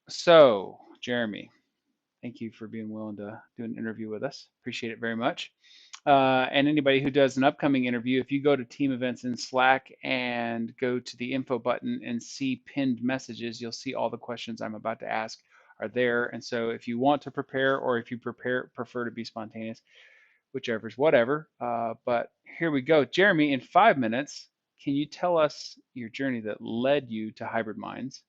So, Jeremy, thank you for being willing to do an interview with us. Appreciate it very much. And anybody who does an upcoming interview, if you go to team events in Slack and go to the info button and see pinned messages, you'll see all the questions I'm about to ask are there. And so if you want to prepare or if you prefer to be spontaneous, whichever's whatever. But here we go. Jeremy, in 5 minutes, can you tell us your journey that led you to Hybrid Minds,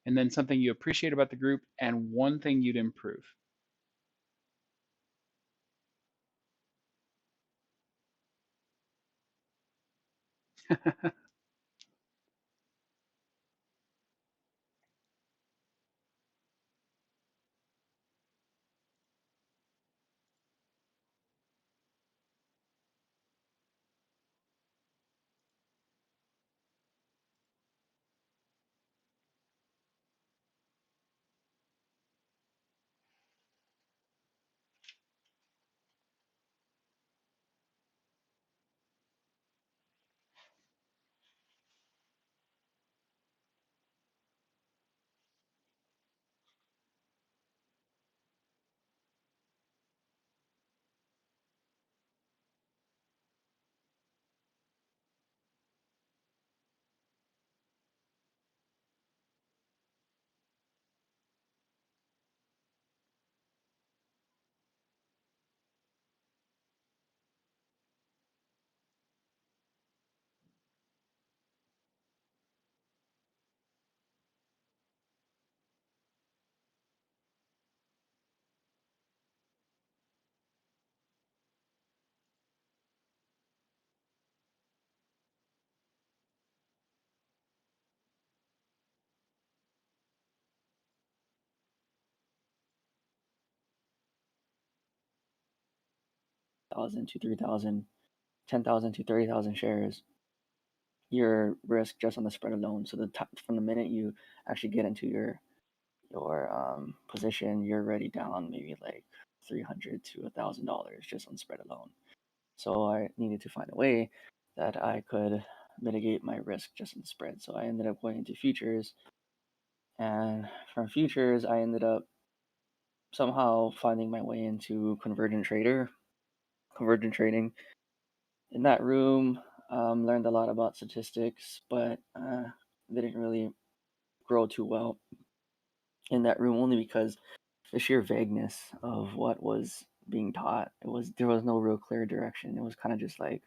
and then something you appreciate about the group and one thing you'd improve? 1,000 to 3,000, 10,000 to 30,000 shares, your risk just on the spread alone. So from the minute you actually get into your position, you're already down maybe like $300 to $1,000 just on spread alone. So I needed to find a way that I could mitigate my risk just in the spread. So I ended up going into futures, and from futures, I ended up somehow finding my way into convergent trading. In that room, learned a lot about statistics, but didn't really grow too well in that room only because the sheer vagueness of what was being taught. There was no real clear direction. It was kind of just like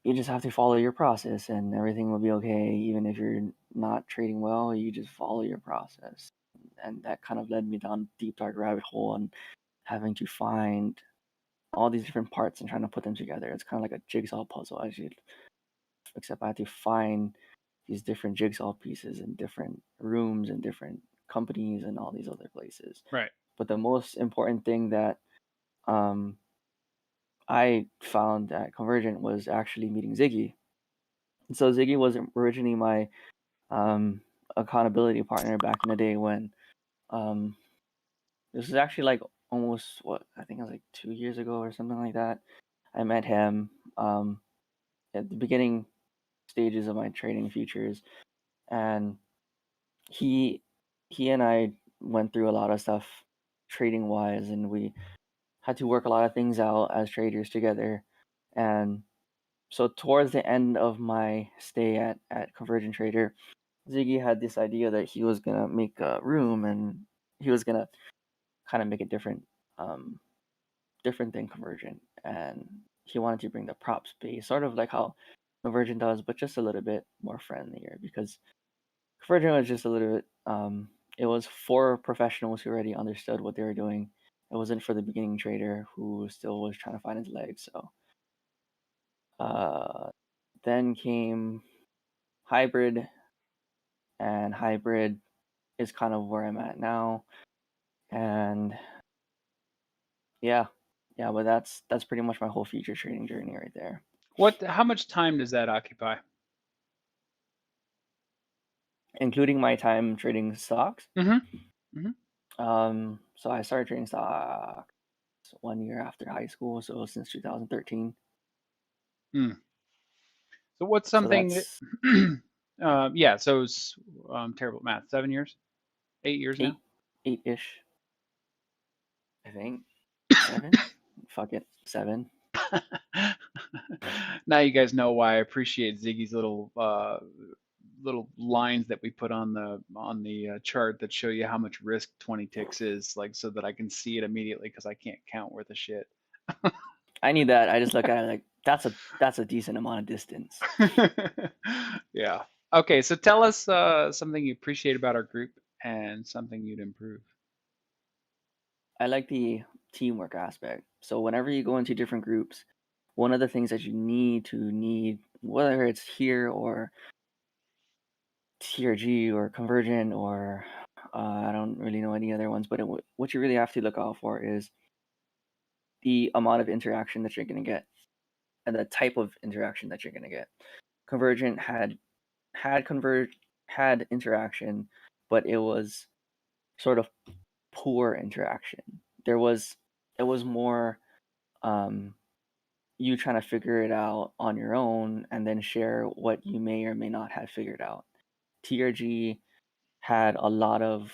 you just have to follow your process and everything will be okay. Even if you're not trading well, you just follow your process. And that kind of led me down deep dark rabbit hole and having to find all these different parts and trying to put them together. It's kind of like a jigsaw puzzle, except I had to find these different jigsaw pieces in different rooms and different companies and all these other places. Right. But the most important thing that um, I found at Convergent was actually meeting Ziggy. And so Ziggy was originally my um, accountability partner back in the day when um, this was actually like almost what I think it was like 2 years ago or something like that. I met him um, at the beginning stages of my trading futures, and he he and I went through a lot of stuff trading wise, and we had to work a lot of things out as traders together. And so towards the end of my stay at Convergent Trader, Ziggy had this idea that he was gonna make a room and he was gonna kind of make it um, different than Convergent, and he wanted to bring the prop space, sort of like how Convergent does, but just a little bit more friendlier because Convergent was just a little bit. It was for professionals who already understood what they were doing. It wasn't for the beginning trader who still was trying to find his legs. So uh, then came hybrid, and hybrid is kind of where I'm at now. And yeah, yeah, but that's pretty much my whole future trading journey right there, How much time does that occupy? including my time trading stocks. Mm-hmm. Mm-hmm. So I started trading stocks 1 year after high school, so since 2013. Mm. So what's So something that's that, yeah, so it's terrible at math, 7 years? 8 years now? 8-ish, I think. 7? Fuck it, 7. Now you guys know why I appreciate Ziggy's little lines that we put on the chart that show you how much risk 20 ticks is, like so that I can see it immediately because I can't count worth of shit. I need that. I just look at it like that's a decent amount of distance. Yeah. Okay, so tell us something you appreciate about our group and something you'd improve. I like the teamwork aspect. So whenever you go into different groups, one of the things that you need, whether it's here or TRG or Convergent or I don't really know any other ones, but what you really have to look out for is the amount of interaction that you're going to get and the type of interaction that you're going to get. Convergent had converge had interaction, but it was sort of poor interaction. There was it was more um, you trying to figure it out on your own and then share what you may or may not have figured out. TRG had a lot of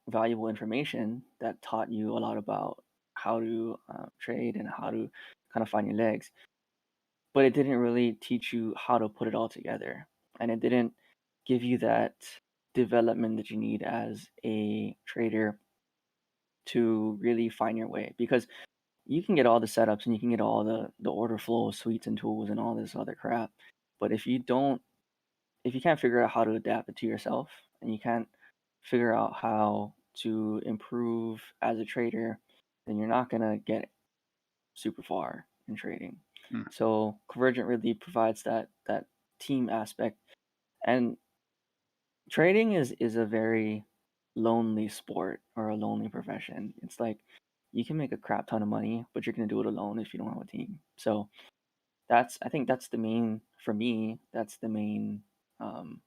valuable information that taught you a lot about how to trade and how to kind of find your legs, but it didn't really teach you how to put it all together, and it didn't give you that development that you need as a trader to really find your way, because you can get all the setups and you can get all the order flow suites and tools and all this other crap, but if you can't figure out how to adapt it to yourself and you can't figure out how to improve as a trader, then you're not going to get super far in trading. Hmm. So Convergent really provides that team aspect, and trading is a very lonely sport or a lonely profession. It's like you can make a crap ton of money, but you're going to do it alone if you don't have a team. So I think that's the main, for me, that's the main um,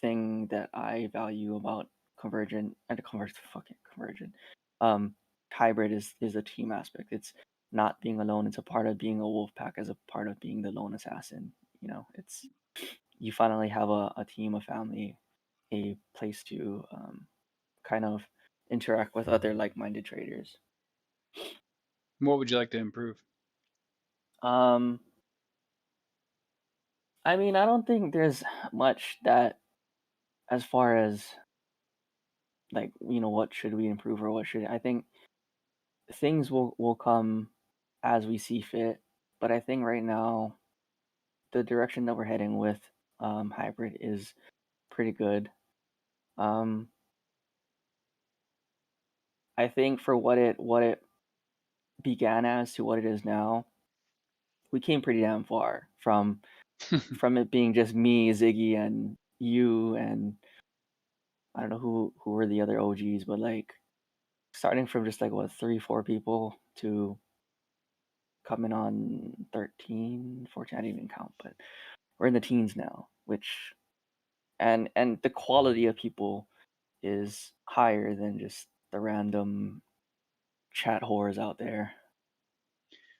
thing that I value about Convergent and Convergent. Um, Hybrid is a team aspect. It's not being alone. It's a part of being a wolf pack, as a part of being the lone assassin. It's you finally have a team, a family, a place to kind of interact with other like-minded traders. What would you like to improve? Um, I mean, I don't think there's much that, as far as like, what should we improve or what should I think things will come as we see fit. But I think right now the direction that we're heading with hybrid is pretty good. Um, I think for what it began as to what it is now, we came pretty damn far from it being just me, Ziggy, and you, and I don't know who were the other OGs, but like starting from just like what 3-4 people to coming on 13, 14. I didn't even count, but we're in the teens now, which and the quality of people is higher than just the random chat whores out there.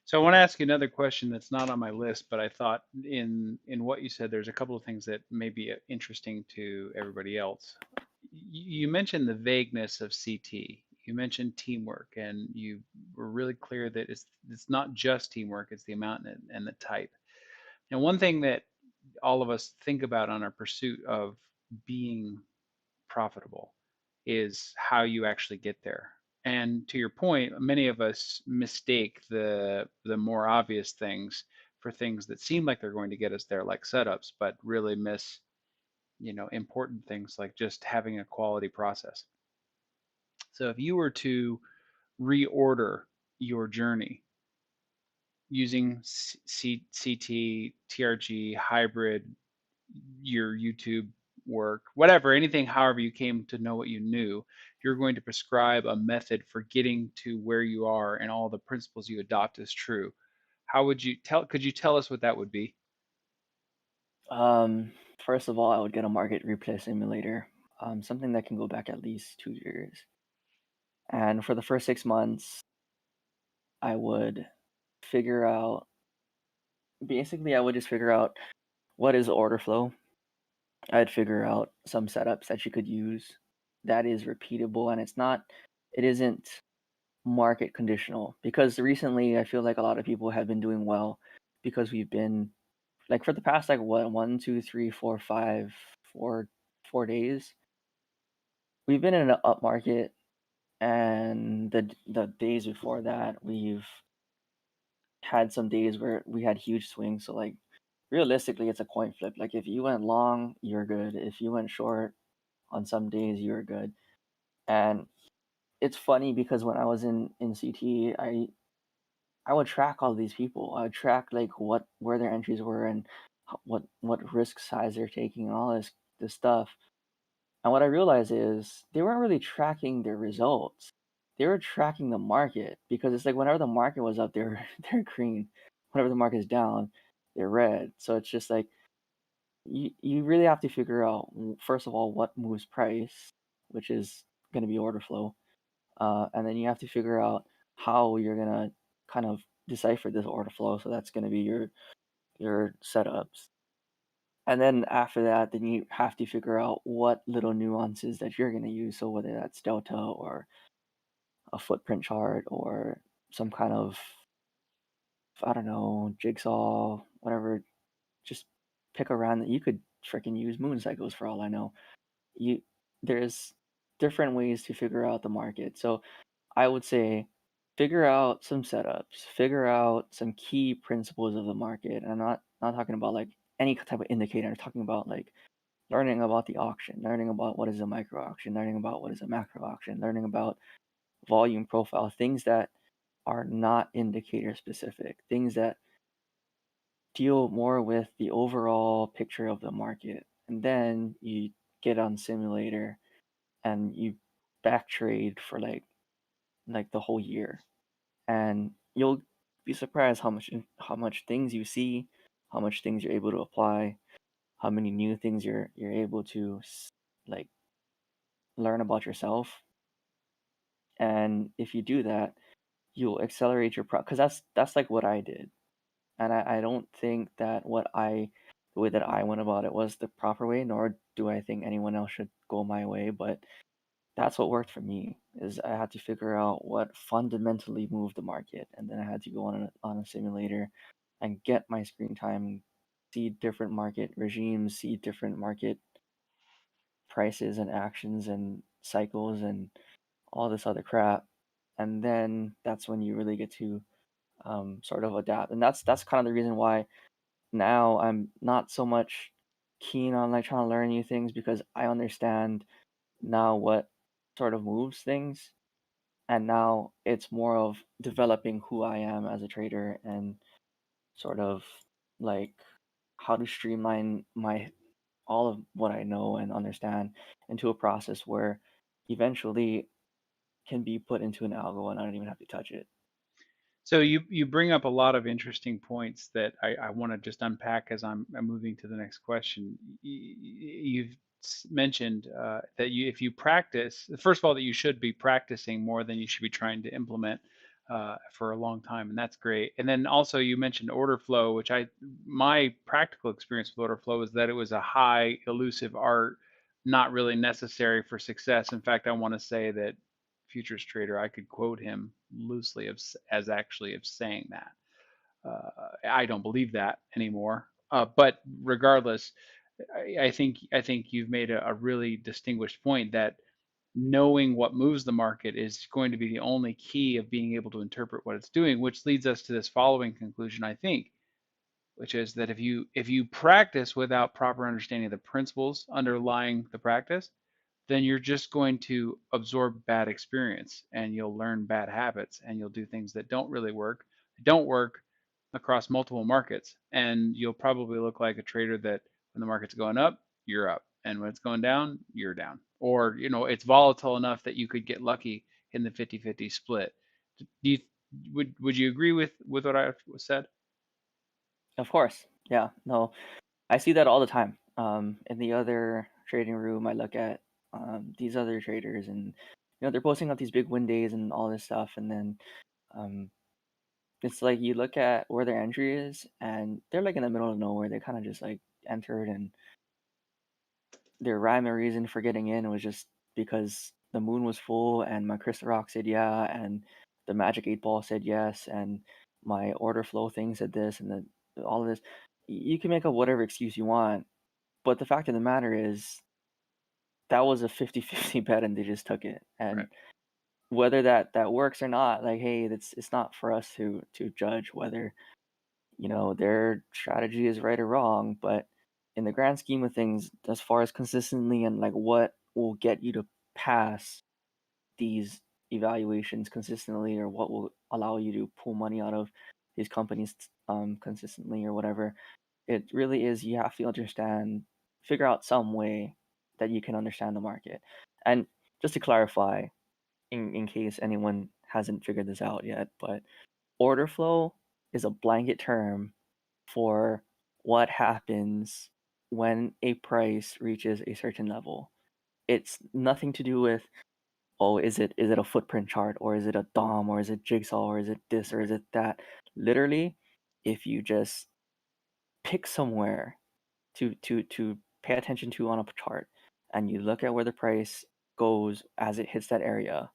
So I want to ask you another question that's not on my list, but I thought in what you said, there's a couple of things that may be interesting to everybody else. You mentioned the vagueness of CT. You mentioned teamwork, and you were really clear that it's not just teamwork; it's the amount and the type. And one thing that all of us think about on our pursuit of being profitable is how you actually get there. And to your point, many of us mistake the more obvious things for things that seem like they're going to get us there, like setups, but really miss, important things like just having a quality process. So if you were to reorder your journey using CT, TRG, hybrid, your YouTube work, whatever, anything, however you came to know what you knew, you're going to prescribe a method for getting to where you are and all the principles you adopt as true. How would you tell? Could you tell us what that would be? Um, First of all, I would get a market replay simulator, something that can go back at least 2 years. And for the first 6 months, I would figure out basically, I would just figure out what is order flow, I'd figure out some setups that you could use that is repeatable, and it isn't market conditional, because recently I feel like a lot of people have been doing well because we've been like, for the past like what, 4 days, we've been in an up market, and the days before that we've had some days where we had huge swings. So like, realistically, it's a coin flip. Like, if you went long, you're good. If you went short on some days, you're good. And it's funny because when I was in CT, I would track all these people. I would track like what where their entries were, and what risk size they're taking, and all this stuff. And what I realized is they weren't really tracking their results. They were tracking the market, because it's like whenever the market was up, they're they're green. Whenever the market is down, they're red. So it's just like, you really have to figure out, first of all, what moves price, which is going to be order flow, and then you have to figure out how you're gonna kind of decipher this order flow. So that's going to be your setups. And then after that, then you have to figure out what little nuances that you're going to use. So whether that's delta, or a footprint chart, or some kind of, I don't know, jigsaw, whatever, just pick around that you could freaking use moon cycles for all I know. You There's different ways to figure out the market. So I would say figure out some setups, figure out some key principles of the market. And I'm not talking about like any type of indicator. I'm talking about like learning about the auction, learning about what is a micro auction, learning about what is a macro auction, learning about volume profile, things that are not indicator specific, things that deal more with the overall picture of the market. And then you get on simulator and you back trade for like the whole year. And you'll be surprised how much things you see, how much things you're able to apply, how many new things you're able to like learn about yourself. And if you do that, you'll accelerate your because that's like what I did. And I don't think that the way that I went about it was the proper way, nor do I think anyone else should go my way. But that's what worked for me, is I had to figure out what fundamentally moved the market, and then I had to go on a simulator and get my screen time, see different market regimes, see different market prices and actions and cycles and all this other crap. And then that's when you really get to sort of adapt. And that's kind of the reason why now I'm not so much keen on like trying to learn new things, because I understand now what sort of moves things. And now it's more of developing who I am as a trader, and sort of like how to streamline my all of what I know and understand into a process where eventually can be put into an algo and I don't even have to touch it. So you bring up a lot of interesting points that I want to just unpack as I'm moving to the next question. You've mentioned that if you practice, first of all, that you should be practicing more than you should be trying to implement for a long time, and that's great. And then also you mentioned order flow, which my practical experience with order flow is that it was a high elusive art, not really necessary for success. In fact, I want to say that futures trader, I could quote him loosely as actually of saying that. I don't believe that anymore. But regardless, I think you've made a really distinguished point that knowing what moves the market is going to be the only key of being able to interpret what it's doing, which leads us to this following conclusion, I think, which is that if you practice without proper understanding of the principles underlying the practice, then you're just going to absorb bad experience and you'll learn bad habits and you'll do things that don't work across multiple markets. And you'll probably look like a trader that when the market's going up, you're up. And when it's going down, you're down. Or, it's volatile enough that you could get lucky in the 50-50 split. Do you, would you agree with what I said? Of course. Yeah. No, I see that all the time. In the other trading room, I look at these other traders, and they're posting up these big win days and all this stuff, and then um, it's like you look at where their entry is, and they're like in the middle of nowhere. They kind of just like entered, and their rhyme or reason for getting in was just because the moon was full and my crystal rock said yeah, and the magic 8 ball said yes, and my order flow thing said this, and then all of this. You can make up whatever excuse you want, but the fact of the matter is that was a 50-50 bet and they just took it. Right. And whether that works or not, like, hey, it's not for us to judge whether, their strategy is right or wrong. But in the grand scheme of things, as far as consistently and like what will get you to pass these evaluations consistently, or what will allow you to pull money out of these companies consistently or whatever, it really is, you have to figure out some way that you can understand the market. And just to clarify, in case anyone hasn't figured this out yet, but order flow is a blanket term for what happens when a price reaches a certain level. It's nothing to do with, oh, is it a footprint chart, or is it a DOM, or is it jigsaw, or is it this, or is it that? Literally, if you just pick somewhere to pay attention to on a chart, and you look at where the price goes as it hits that area,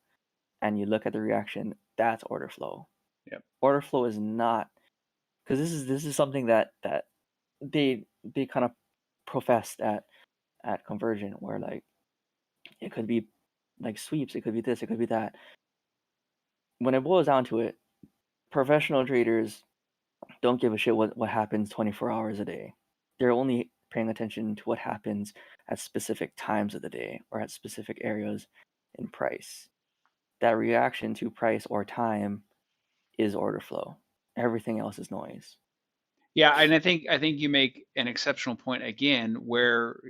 and you look at the reaction, that's order flow. Yep. Order flow is not, because this is something that they kind of professed at Convergent, where like it could be like sweeps, it could be this, it could be that. When it boils down to it, professional traders don't give a shit what happens 24 hours a day. They're only paying attention to what happens at specific times of the day or at specific areas in price. That reaction to price or time is order flow. Everything else is noise. Yeah, and I think you make an exceptional point again, where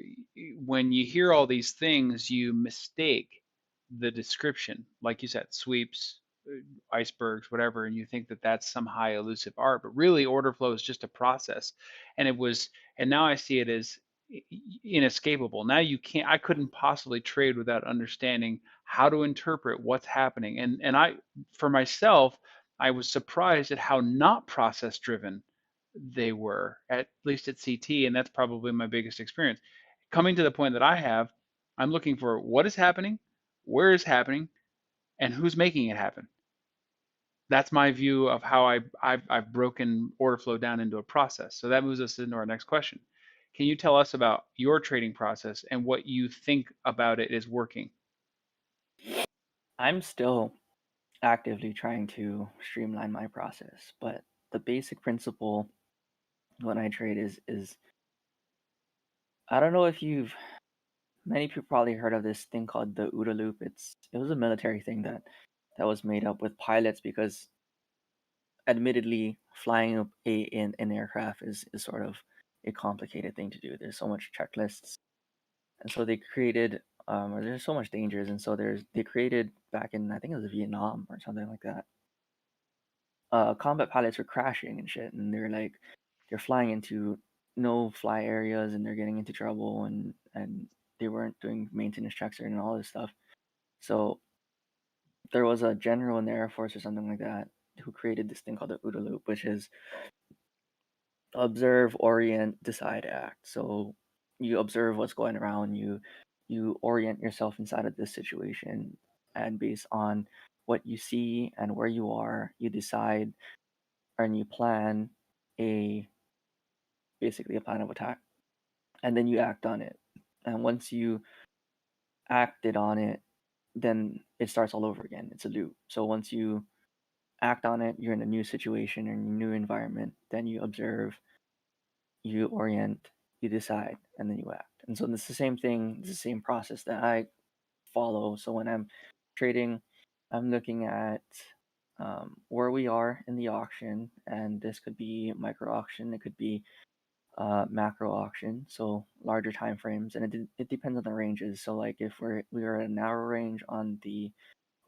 when you hear all these things, you mistake the description, like you said, sweeps, icebergs, whatever, and you think that that's some high elusive art, but really order flow is just a process, and it was, and now I see it as inescapable. Now you can't, I couldn't possibly trade without understanding how to interpret what's happening, and I, for myself, I was surprised at how not process driven they were, at least at CT, and that's probably my biggest experience. Coming to the point that I have, I'm looking for what is happening, where is happening, and who's making it happen. That's my view of how I've broken order flow down into a process. So that moves us into our next question. Can you tell us about your trading process and what you think about it is working? I'm still actively trying to streamline my process, but the basic principle when I trade is I don't know if you've many people probably heard of this thing called the OODA loop. It was a military thing that was made up with pilots because admittedly flying an aircraft is sort of a complicated thing to do. There's so much checklists, and so they created or there's so much dangers, and so they created back in, I think it was Vietnam or something like that. Combat pilots were crashing and shit, and they're flying into no fly areas, and they're getting into trouble, and they weren't doing maintenance checks and all this stuff. So there was a general in the Air Force or something like that who created this thing called the OODA loop, which is observe, orient, decide, act. So you observe what's going around, you orient yourself inside of this situation, and based on what you see and where you are, you decide and you plan a basically a plan of attack, and then you act on it. And once you acted on it, then it starts all over again. It's a loop. So once you act on it, you're in a new situation or a new environment. Then you observe, you orient, you decide, and then you act. And so it's the same thing, it's the same process that I follow. So when I'm trading, I'm looking at where we are in the auction, and this could be micro auction, it could be macro auction, so larger time frames, and it depends on the ranges. So like if we are at a narrow range on the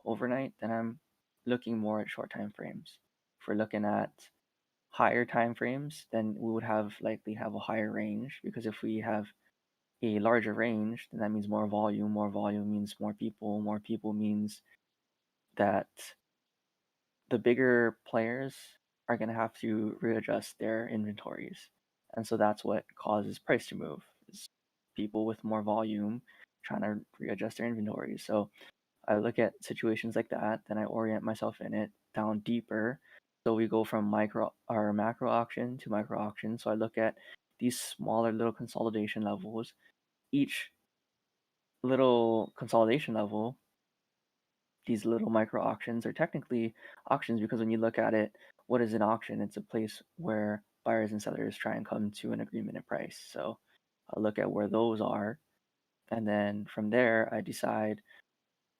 overnight, then I'm looking more at short time frames. If we're looking at higher time frames, then we would likely have a higher range, because if we have a larger range, then that means more volume. More volume means more people. More people means that the bigger players are going to have to readjust their inventories. And so that's what causes price to move. people with more volume trying to readjust their inventory. So I look at situations like that, then I orient myself in it down deeper. So we go from micro or macro auction to micro auction. So I look at these smaller little consolidation levels. Each little consolidation level, these little micro auctions are technically auctions because when you look at it, what is an auction? It's a place where buyers and sellers try and come to an agreement in price. So I look at where those are, and then from there I decide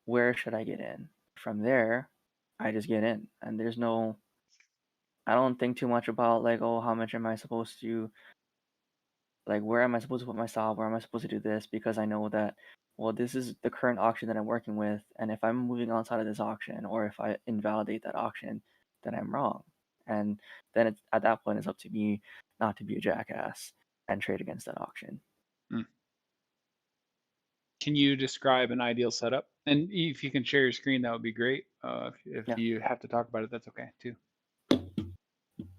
where should I get in. From there, I just get in, and there's no. I don't think too much about like, oh, how much am I supposed to like, where am I supposed to put my stop? Where am I supposed to do this? Because I know that, well, this is the current auction that I'm working with, and if I'm moving outside of this auction, or if I invalidate that auction, then I'm wrong, and then it's at that point it's up to me not to be a jackass and trade against that auction. Mm. Can you describe an ideal setup? And if you can share your screen, that would be great. If Yeah. you have to talk about it, that's okay too.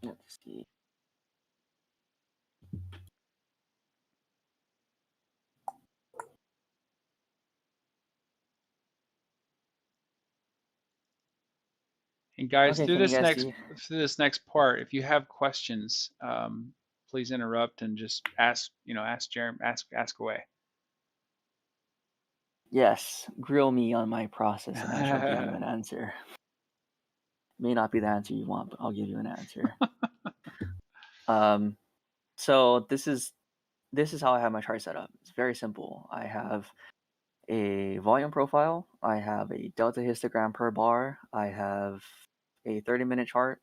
Let's see. And guys, Okay, can you guys see? through this next part, if you have questions, please interrupt and just ask. Ask Jeremy, ask away. Yes, grill me on my process, and I shall give you an answer. May not be the answer you want, but I'll give you an answer. So this is how I have my chart set up. It's very simple. I have a volume profile, I have a delta histogram per bar, I have a 30-minute chart,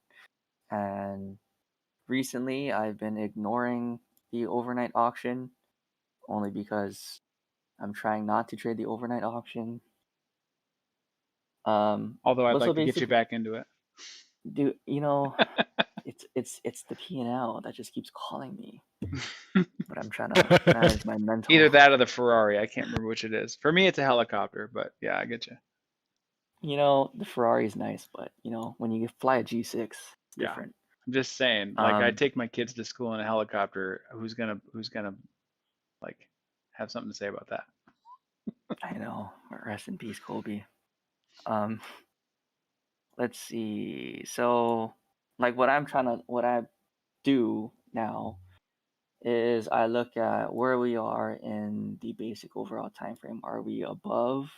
and recently I've been ignoring the overnight auction only because I'm trying not to trade the overnight auction. Although I'd But so like to get you basically, back into it. do it's the P&L that just keeps calling me, but I'm trying to manage my mental. Either that or the Ferrari. I can't remember which it is. For me, it's a helicopter, but yeah, I get you. The Ferrari is nice, but when you fly a G6, it's Yeah, different. I'm just saying. Like, I Um, take my kids to school in a helicopter. Who's gonna like have something to say about that? I know. Rest in peace, Kobe. Um, let's see. So, like, what I do now is I look at where we are in the basic overall time frame. Are we above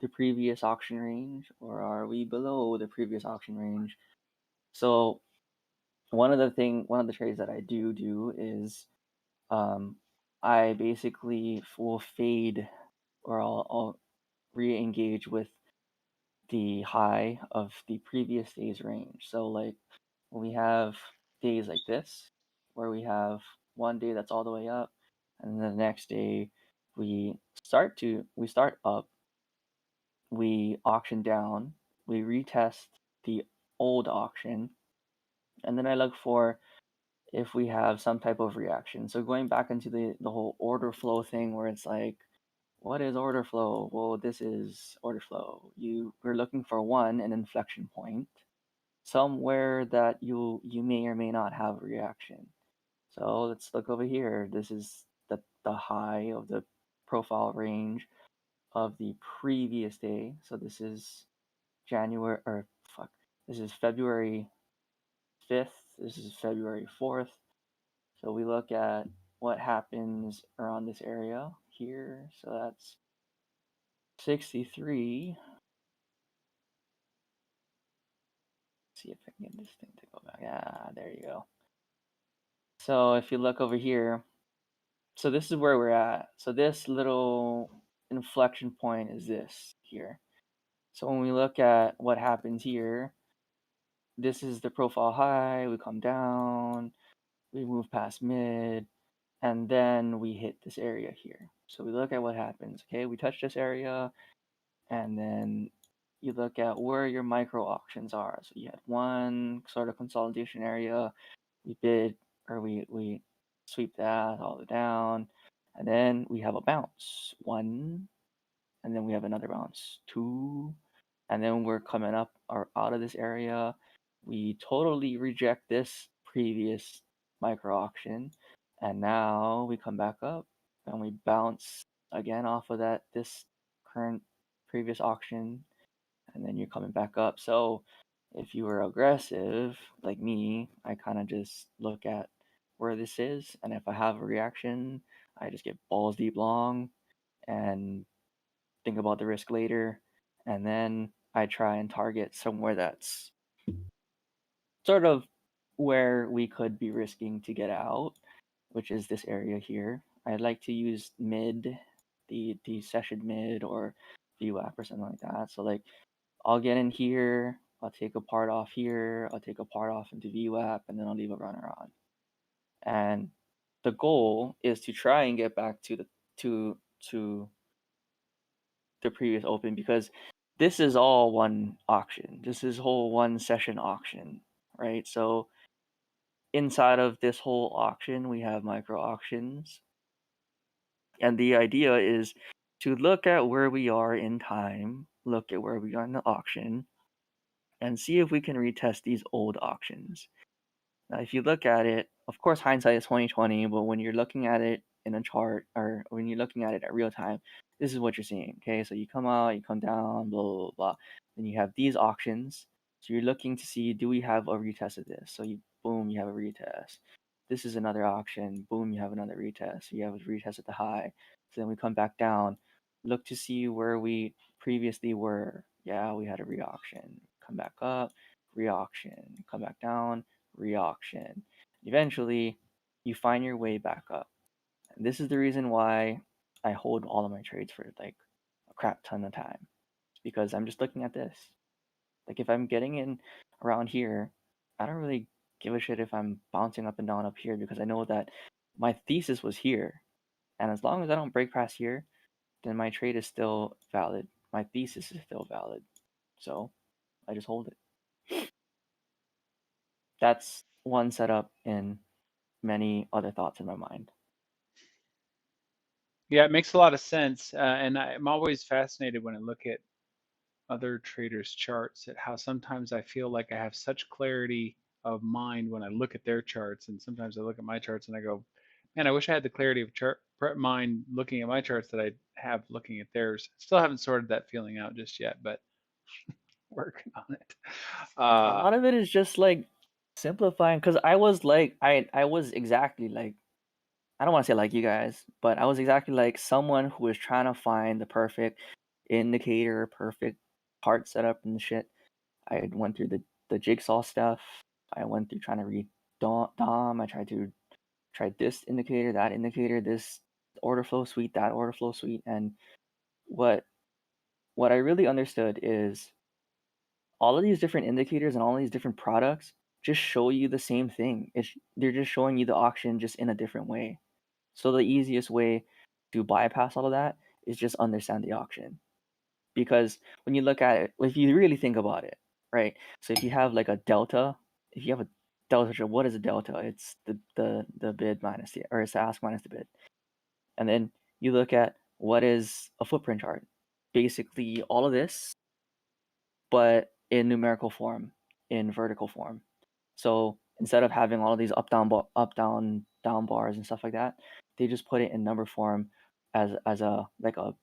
the previous auction range, or are we below the previous auction range? So, one of the trades that I do is um, I basically will fade, or I'll re-engage with the high of the previous day's range. So like when we have days like this, where we have one day that's all the way up, and then the next day we start up, we auction down, we retest the old auction, and then I look for if we have some type of reaction. So going back into the whole order flow thing where it's like, what is order flow? Well, this is order flow. We're looking for an inflection point, somewhere that you may or may not have a reaction. So let's look over here. This is the high of the profile range of the previous day. So this is January or fuck. This is February 5th. This is February 4th. So we look at what happens around this area here. So that's 63. See if I can get this thing to go back. Ah, there you go. So if you look over here, so this is where we're at. So this little inflection point is this here. So when we look at what happens here, this is the profile high, we come down, we move past mid, and then we hit this area here. So we look at what happens. Okay, we touch this area, and then you look at where your micro auctions are. So you had one sort of consolidation area, we bid, or we sweep that all the way down, and then we have a bounce, one, and then we have another bounce, two, and then we're coming up or out of this area. We totally reject this previous micro auction, and now we come back up and we bounce again off of this current previous auction, and then you're coming back up. So if you were aggressive like me, I kind of just look at where this is, and if I have a reaction, I just get balls deep long and think about the risk later, and then I try and target somewhere that's sort of where we could be risking to get out, which is this area here. I'd like to use mid, the session mid or VWAP or something like that. So like I'll get in here, I'll take a part off here, I'll take a part off into VWAP, and then I'll leave a runner on. And the goal is to try and get back to to the previous open, because this is all one auction. This is whole one session auction, right? So inside of this whole auction, we have micro auctions. And the idea is to look at where we are in time, look at where we are in the auction, and see if we can retest these old auctions. Now, if you look at it, of course, hindsight is 2020, but when you're looking at it in a chart or when you're looking at it at real time, this is what you're seeing. Okay, so you come out, you come down, blah blah blah. Then you have these auctions. So you're looking to see, do we have a retest of this? So you boom, you have a retest. This is another auction. Boom, you have another retest. So you have a retest at the high. So then we come back down, look to see where we previously were. Yeah, we had a re-auction. Come back up, re-auction. Come back down, re-auction. Eventually, you find your way back up. And this is the reason why I hold all of my trades for like a crap ton of time. It's because I'm just looking at this. Like if I'm getting in around here, I don't really give a shit if I'm bouncing up and down up here, because I know that my thesis was here. And as long as I don't break past here, then my trade is still valid. My thesis is still valid. So I just hold it. That's one setup in many other thoughts in my mind. Yeah, it makes a lot of sense. And I'm always fascinated when I look at other traders' charts at how sometimes I feel like I have such clarity of mind when I look at their charts, and sometimes I look at my charts and I go, man, I wish I had the clarity of chart mind looking at my charts that I have looking at theirs. Still haven't sorted that feeling out just yet, but working on it. A Uh, lot of it is just like simplifying, because I was like I was exactly like, I don't want to say like you guys, but I was exactly like someone who was trying to find the perfect indicator, perfect part setup and shit. I went through the jigsaw stuff. I went through trying to read Dom. I tried this indicator, that indicator, this order flow suite, that order flow suite, and what what I really understood is all of these different indicators and all these different products just show you the same thing. They're just showing you the auction just in a different way. So the easiest way to bypass all of that is just understand the auction. Because when you look at it, if you really think about it, right? So if you have like a delta, if you have a delta, what is a delta? It's the bid minus the, or it's the ask minus the bid. And then you look at what is a footprint chart. Basically all of this, but in numerical form, in vertical form. So instead of having all of these up down bars and stuff like that, they just put it in number form as a like a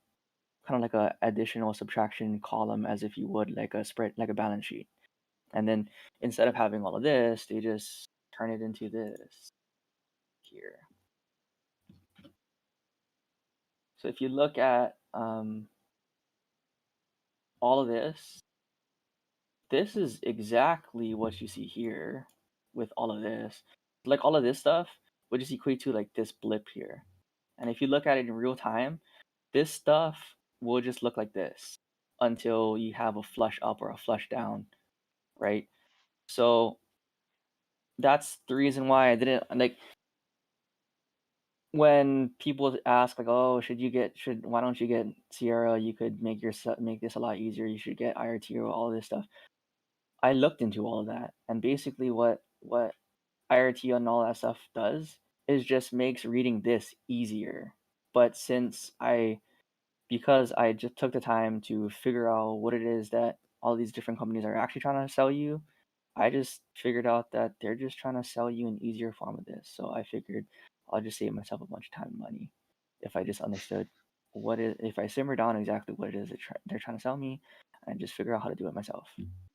kind of like a additional subtraction column, as if you would like a spread, like a balance sheet. And then instead of having all of this, they just turn it into this here. So if you look at all of this is exactly what you see here with all of this. Like all of this stuff would just equate to like this blip here. And if you look at it in real time, this stuff will just look like this until you have a flush up or a flush down, right? So that's the reason why I didn't like, when people ask like, oh, why don't you get Sierra? You could make this a lot easier. You should get IRT or all of this stuff. I looked into all of that, and basically what IRT and all that stuff does is just makes reading this easier. But because I just took the time to figure out what it is that all these different companies are actually trying to sell you, I just figured out that they're just trying to sell you an easier form of this. So I figured I'll just save myself a bunch of time and money. if I just understood if I simmer down exactly what it is they're trying to sell me, and just figure out how to do it myself.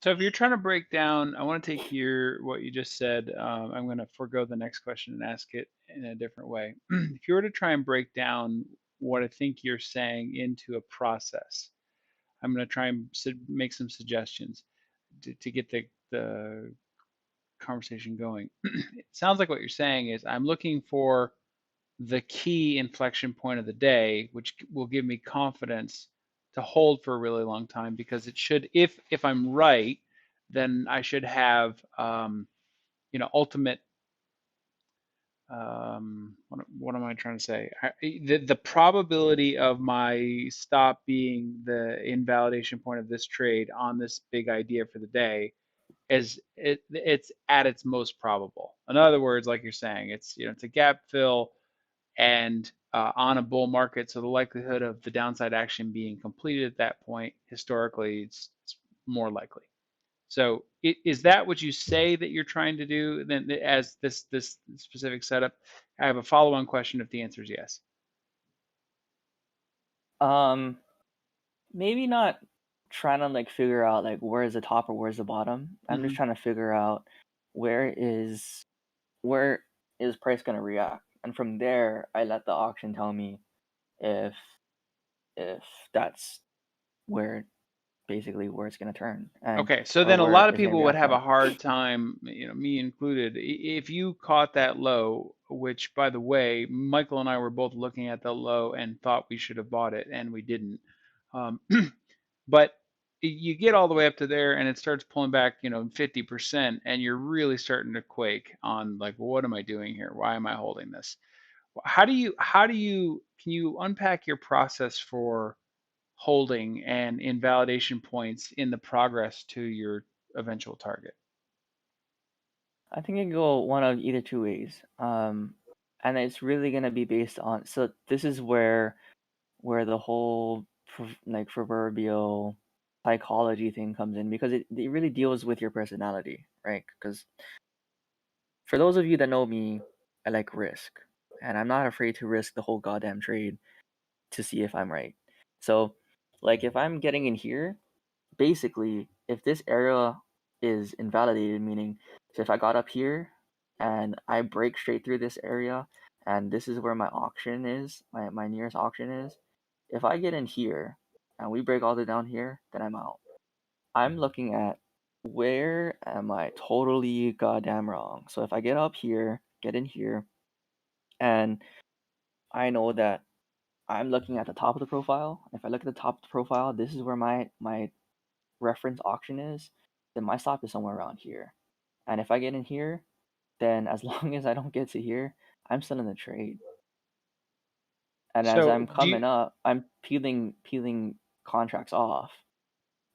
So if you're trying to break down, I want to take your what you just said. I'm going to forego the next question and ask it in a different way. If you were to try and break down what I think you're saying into a process, I'm going to try and make some suggestions to get the conversation going. It sounds like what you're saying is I'm looking for the key inflection point of the day, which will give me confidence to hold for a really long time because it should, if I'm right, then I should have ultimate what am I trying to say? The probability of my stop being the invalidation point of this trade on this big idea for the day it's at its most probable. In other words, like you're saying, it's a gap fill and on a bull market, so the likelihood of the downside action being completed at that point, historically, it's more likely. So is that what you say that you're trying to do then as this specific setup? I have a follow-on question if the answer is yes. Um, Maybe not trying to like figure out like where's the top or where's the bottom. I'm just Hmm. trying to figure out where is where is price going to react, and from there I let the auction tell me if if that's where basically where it's going to turn, and Okay, so or then a where lot of it's going to people would react have a from. hard time, me included, if you caught that low, which by the way, Michael and I were both looking at the low and thought we should have bought it, and we didn't. Um, but you get all the way up to there and it starts pulling back, 50%, and you're really starting to quake on like, well, what am I doing here? Why am I holding this? Can you unpack your process for holding and invalidation points in the progress to your eventual target? I think it can go one of either two ways. And it's really going to be based on, so this is where the whole like proverbial psychology thing comes in, because it really deals with your personality, right? Because for those of you that know me, I like risk, and I'm not afraid to risk the whole goddamn trade to see if I'm right. So, like, if I'm getting in here, basically, if this area is invalidated, meaning, so if I got up here and I break straight through this area, and this is where my auction is, my nearest auction is, if I get in here and we break all the way down here, then I'm out. I'm looking at where am I totally goddamn wrong. So if I get up here, get in here, and I know that I'm looking at the top of the profile. If I look at the top of the profile, this is where my reference auction is, then my stop is somewhere around here. And if I get in here, then as long as I don't get to here, I'm still in the trade. And as So I'm do you coming up, I'm peeling contracts off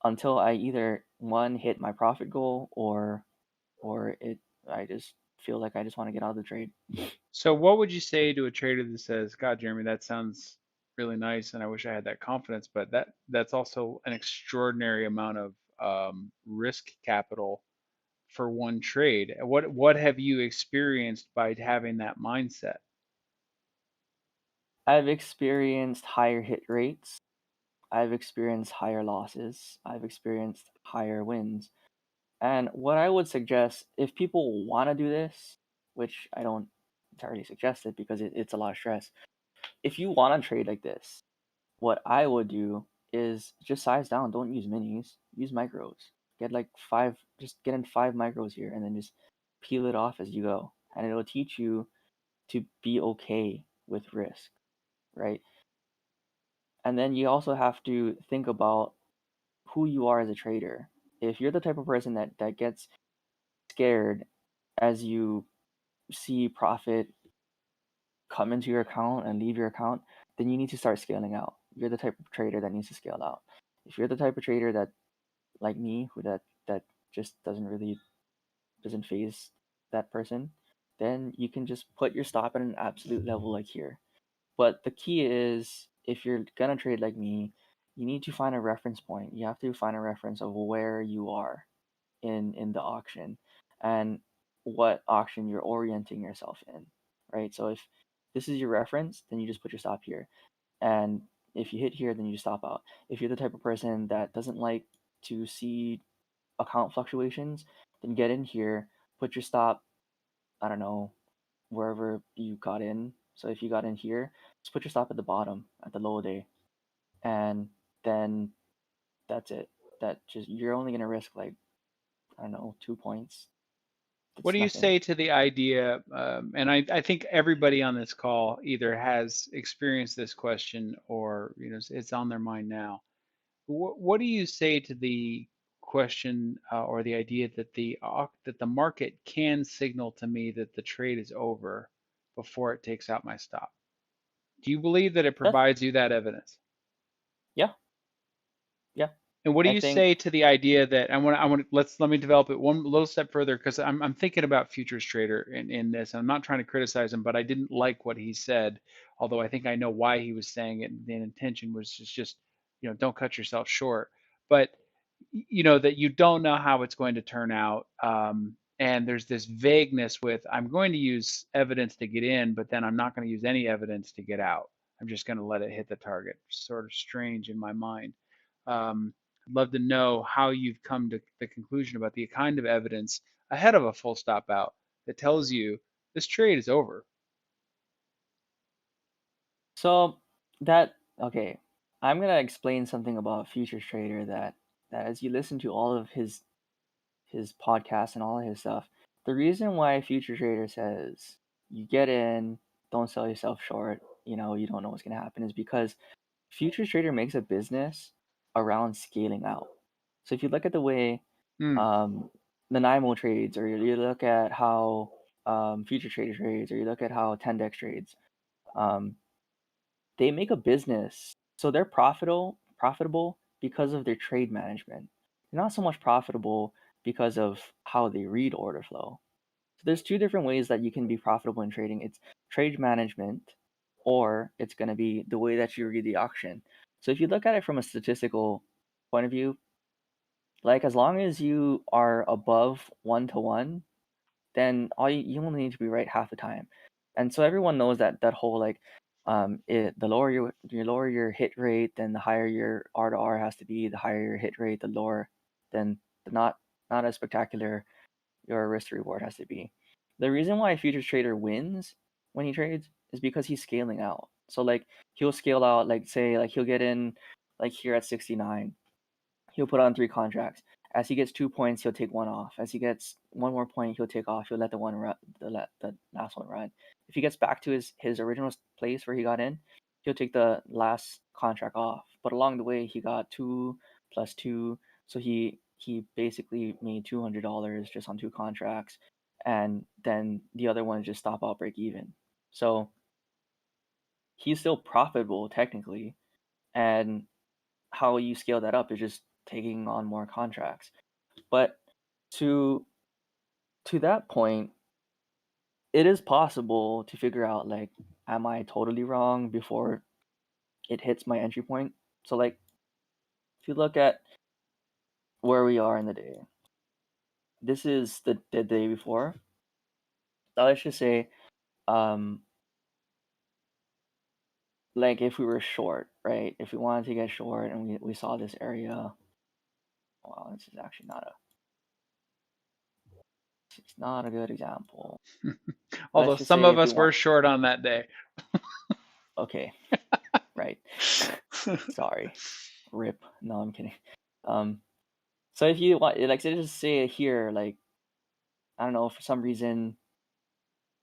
until I either one hit my profit goal, or it I just feel like I just want to get out of the trade. so what would you say to a trader that says, God, Jeremy, that sounds really nice and I wish I had that confidence, but that's also an extraordinary amount of risk capital for one trade. What have you experienced by having that mindset? I've experienced higher hit rates. I've experienced higher losses. I've experienced higher wins. And what I would suggest, if people want to do this, which I don't entirely suggest it because it's a lot of stress, if you want to trade like this, what I would do is just size down. Don't use minis. Use micros. Get like five. Just get in 5 micros here, and then just peel it off as you go. And it'll teach you to be okay with risk, right? And then you also have to think about who you are as a trader. If you're the type of person that gets scared as you see profit come into your account and leave your account, then you need to start scaling out. You're the type of trader that needs to scale out. If you're the type of trader that, like me, who that just doesn't phase that person, then you can just put your stop at an absolute level like here. But the key is, if you're gonna trade like me, you need to find a reference point. You have to find a reference of where you are in the auction, and what auction you're orienting yourself in, right? So this is your reference, then you just put your stop here. And if you hit here, then you just stop out. If you're the type of person that doesn't like to see account fluctuations, then get in here, put your stop, I don't know, wherever you got in. So if you got in here, just put your stop at the bottom at the low day, and then that's it. That just you're only gonna risk like, I don't know, 2 points. What That's do you nothing. say to the idea? And I think everybody on this call either has experienced this question or it's on their mind now. What do you say to the question or the idea that the market can signal to me that the trade is over before it takes out my stop? Do you believe that it That's provides you that evidence? yeah, yeah. And what do I you think say to the idea that I want to let me develop it one little step further because I'm thinking about futures trader in this. I'm not trying to criticize him, but I didn't like what he said, although I think I know why he was saying it. The intention was just don't cut yourself short. But that you don't know how it's going to turn out. And there's this vagueness with I'm going to use evidence to get in, but then I'm not going to use any evidence to get out. I'm just going to let it hit the target. Sort of strange in my mind. I'd love to know how you've come to the conclusion about the kind of evidence ahead of a full stop out that tells you this trade is over. so. That okay. I'm gonna explain something about futures trader that as you listen to all of his podcasts and all of his stuff, the reason why future trader says you get in, don't sell yourself short, you don't know what's gonna happen, is because future trader makes a business around scaling out. So if you look at the way Hmm. um, the NIMO trades, or you look at how future trader trades, or you look at how Tendex trades, um, they make a business. So they're profitable because of their trade management. They're not so much profitable because of how they read order flow. So there's two different ways that you can be profitable in trading. It's trade management, or it's going to be the way that you read the auction. So if you look at it from a statistical point of view, like as long as you are above 1 to 1, then you only need to be right half the time. And so everyone knows that whole like the lower lower your hit rate, then the higher your R to R has to be. The higher your hit rate, the lower then the not as spectacular your risk to reward has to be. The reason why a futures trader wins when he trades is because he's scaling out. So like he'll scale out, like say like he'll get in like here at 69. He'll put on 3 contracts. As he gets 2 points, he'll take one off. As he gets one more point, he'll take off. He'll let the last one run. If he gets back to his original place where he got in, he'll take the last contract off. But along the way, he got 2 plus 2, so he basically made $200 just on 2 contracts, and then the other ones just stop out break even. So he's still profitable technically, and how you scale that up is just taking on more contracts. But to to that point, it is possible to figure out like, am I totally wrong before it hits my entry point? So like, if you look at where we are in the day, this is the day before. So let's just say, um, like if we were short, right? If we wanted to get short and we saw this area, well, this is actually it's not a good example. Although Let's just some say of if we us were want, short on that day. okay, right. Sorry. Rip. No, I'm kidding. Um, so if you want, like, say, just say here, like, I don't know, for some reason,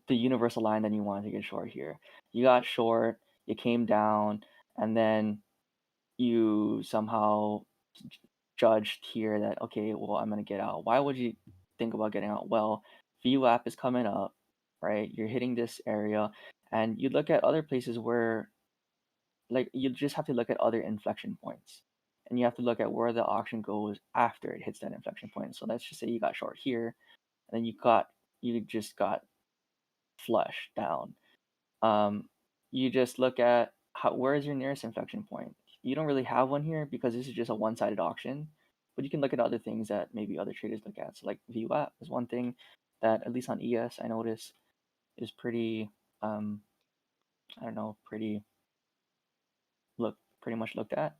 the universal line that you wanted to get short here, you got short, you came down, and then you somehow judged here that, okay, well, I'm gonna get out. Why would you think about getting out? Well, VWAP is coming up, right? You're hitting this area, and you look at other places where like you just have to look at other inflection points, and you have to look at where the auction goes after it hits that inflection point. So let's just say you got short here, and then you just got flush down. um you just look at where is your nearest inflection point. You don't really have one here because this is just a one-sided auction, but you can look at other things that maybe other traders look at. So like VWAP is one thing that, at least on ES, I notice is pretty um I don't know, pretty much looked at.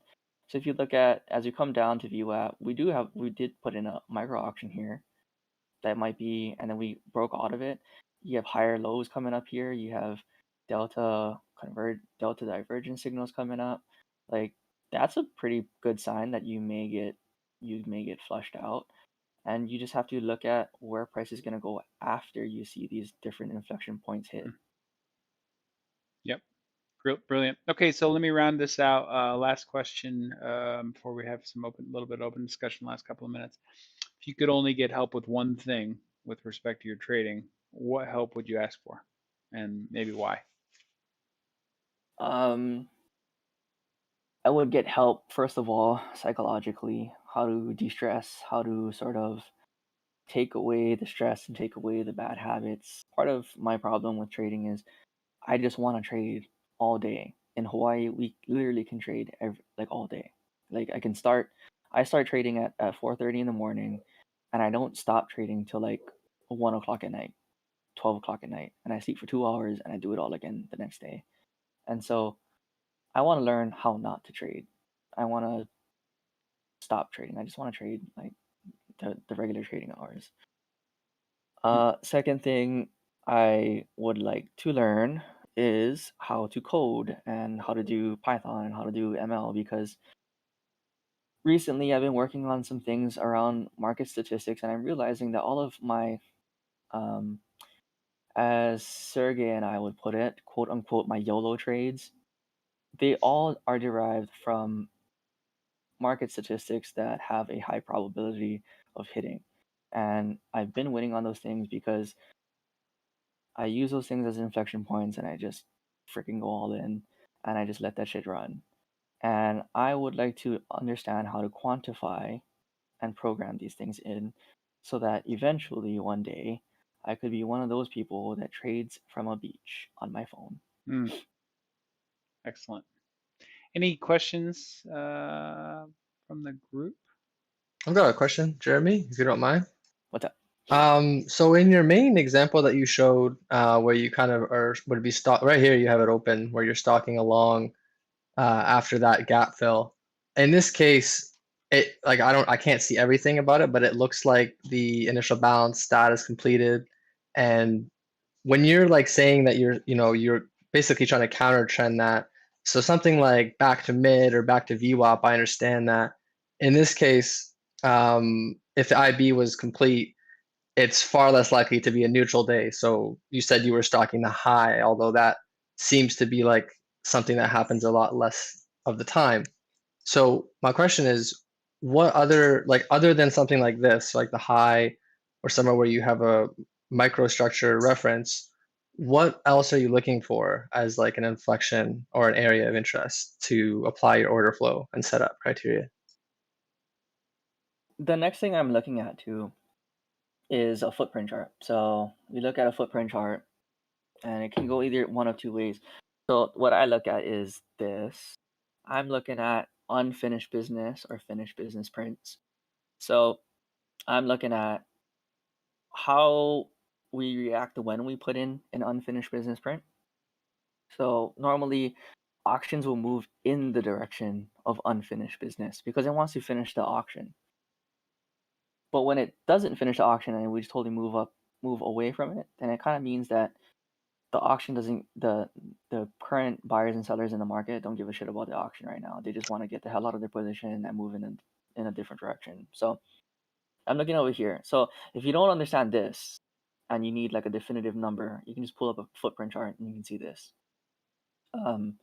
So if you look at as you come down to VWAP, we did put in a micro auction here that might be, and then we broke out of it. You have higher lows coming up here. You have delta divergence signals coming up. Like that's a pretty good sign that you may get flushed out. And you just have to look at where price is going to go after you see these different inflection points hit. Yep. Brilliant. Okay, so let me round this out. Last question before we have some little bit open discussion. Last couple of minutes. If you could only get help with one thing with respect to your trading, what help would you ask for, and maybe why? Um, I would get help first of all psychologically, how to de-stress, how to sort of take away the stress and take away the bad habits. Part of my problem with trading is I just want to trade all day. In Hawaii, we literally can trade like all day. Like I start trading at 4:30 in the morning, and I don't stop trading till like 1 o'clock at night, 12 o'clock at night, and I sleep for 2 hours and I do it all again the next day. And so I want to learn how not to trade. I want to stop trading. I just want to trade like the regular trading hours. Hmm. Second thing I would like to learn is how to code and how to do Python and how to do ML because recently I've been working on some things around market statistics and I'm realizing that all of my, um, as Sergey and I would put it, quote unquote, my YOLO trades, they all are derived from market statistics that have a high probability of hitting. And I've been winning on those things because I use those things as inflection points and I just freaking go all in and I just let that shit run. And I would like to understand how to quantify and program these things in so that eventually one day I could be one of those people that trades from a beach on my phone. Hmm. Excellent. Any questions from the group? I've got a question, Jeremy, if you don't mind. What's up? So in your main example that you showed, where you kind of would be stock right here, you have it open where you're stalking along after that gap fill. In this case, it like I can't see everything about it, but it looks like the initial balance stat is completed. And when you're like saying that you're basically trying to counter trend that, so something like back to mid or back to VWAP, I understand that. In this case, if the IB was complete, it's far less likely to be a neutral day. So you said you were stalking the high, although that seems to be like something that happens a lot less of the time. So my question is, what other, like other than something like this, like the high or somewhere where you have a microstructure reference, what else are you looking for as like an inflection or an area of interest to apply your order flow and setup criteria? The next thing I'm looking at too is a footprint chart. So we look at a footprint chart and it can go either one of two ways. So what I look at is this. I'm looking at unfinished business or finished business prints. So I'm looking at how we react when we put in an unfinished business print. So normally auctions will move in the direction of unfinished business because it wants to finish the auction. But when it doesn't finish the auction and we just totally move away from it, then it kind of means that the auction doesn't the current buyers and sellers in the market don't give a shit about the auction right now. They just want to get the hell out of their position and move in a different direction. So I'm looking over here. So if you don't understand this and you need like a definitive number, you can just pull up a footprint chart and you can see this. Um,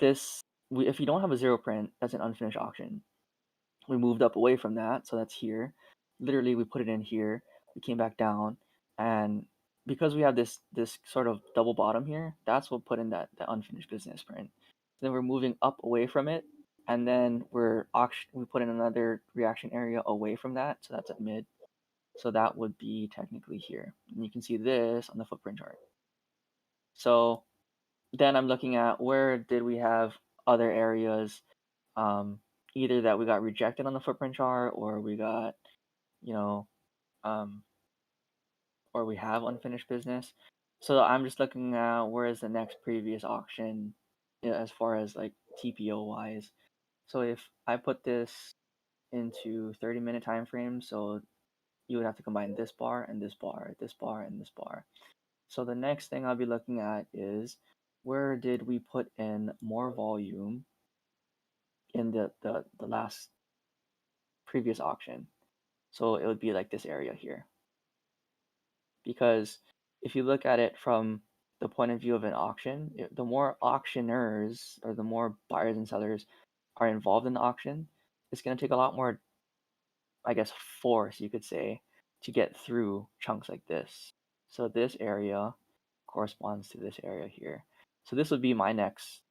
if you don't have a zero print, that's an unfinished auction. We moved up away from that, so that's here. Literally, we put it in here. We came back down, and because we have this sort of double bottom here, that's what put in that unfinished business print. Then we're moving up away from it, and then we put in another reaction area away from that, so that's at mid. So that would be technically here. And you can see this on the footprint chart. So then I'm looking at where did we have other areas, um, either that we got rejected on the footprint chart or we got, you know, um, or we have unfinished business. So I'm just looking at where is the next previous auction, as far as like TPO wise. So if I put this into 30-minute time frame, so you would have to combine this bar and this bar, this bar and this bar. So the next thing I'll be looking at is where did we put in more volume in the last previous auction. So it would be like this area here. Because if you look at it from the point of view of an auction, the more auctioneers or the more buyers and sellers are involved in the auction, it's going to take a lot more, I guess, force, you could say, to get through chunks like this. So this area corresponds to this area here. So this would be my next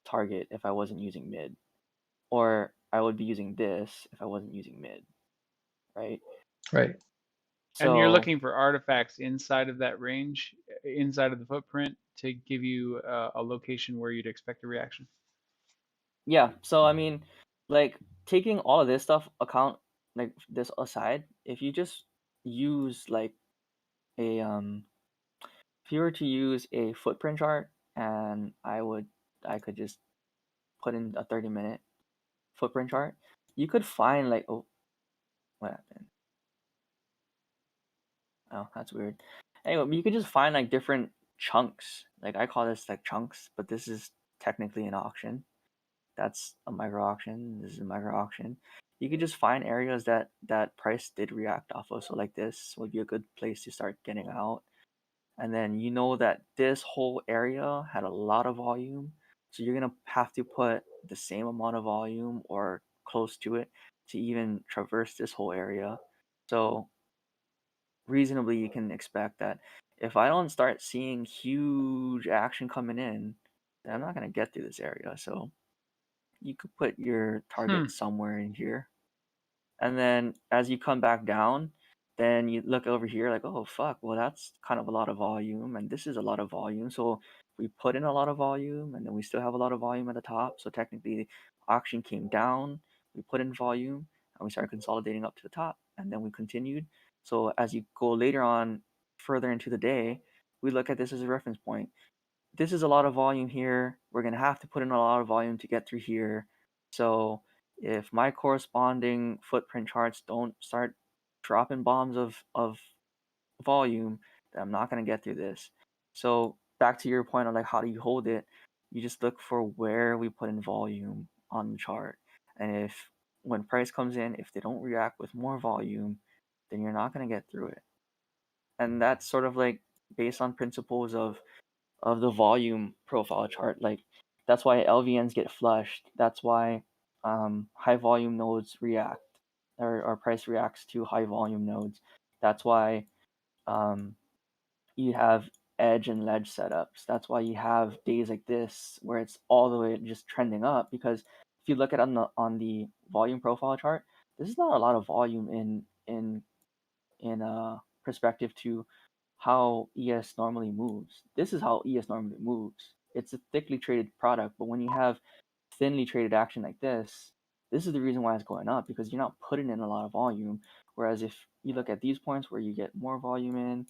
target if I wasn't using mid. Or I would be using this if I wasn't using mid, right? Right. And you're So looking for artifacts inside of that range, inside of the footprint, to give you a location where you'd expect a reaction. yeah, so I mean, like taking all of this stuff account, like this aside, if you just use like a if you were to use a footprint chart, and I could just put in a 30-minute footprint chart, you could find like, oh, what happened? Oh, that's weird. Anyway, you could just find like different chunks. Like I call this like chunks, but this is technically an auction. That's a micro auction. This is a micro auction. You could just find areas that price did react off of. So like this would be a good place to start getting out. And then you know that this whole area had a lot of volume. So you're gonna have to put the same amount of volume or close to it to even traverse this whole area. So reasonably you can expect that if I don't start seeing huge action coming in, then I'm not gonna get through this area. So you could put your Hmm. target somewhere in here. And then as you come back down, then you look over here like, oh fuck, well that's kind of a lot of volume, and this is a lot of volume. So we put in a lot of volume, and then we still have a lot of volume at the top. So technically, the auction came down, we put in volume, and we started consolidating up to the top, and then we continued. So as you go later on, further into the day, we look at this as a reference point. This is a lot of volume here. We're going to have to put in a lot of volume to get through here. So if my corresponding footprint charts don't start dropping bombs of volume, then I'm not going to get through this. So back to your point on like how do you hold it, you just look for where we put in volume on the chart. And if when price comes in, if they don't react with more volume, then you're not going to get through it. And that's sort of like based on principles of the volume profile chart. Like that's why LVNs get flushed. That's why high volume nodes react, or price reacts to high volume nodes. That's why um, you have edge and ledge setups. That's why you have days like this where it's all the way just trending up. Because if you look at on the volume profile chart, this is not a lot of volume in perspective to how ES normally moves. This is how ES normally moves. It's a thickly traded product, but when you have thinly traded action like this is the reason why it's going up, because you're not putting in a lot of volume. Whereas if you look at these points where you get more volume in,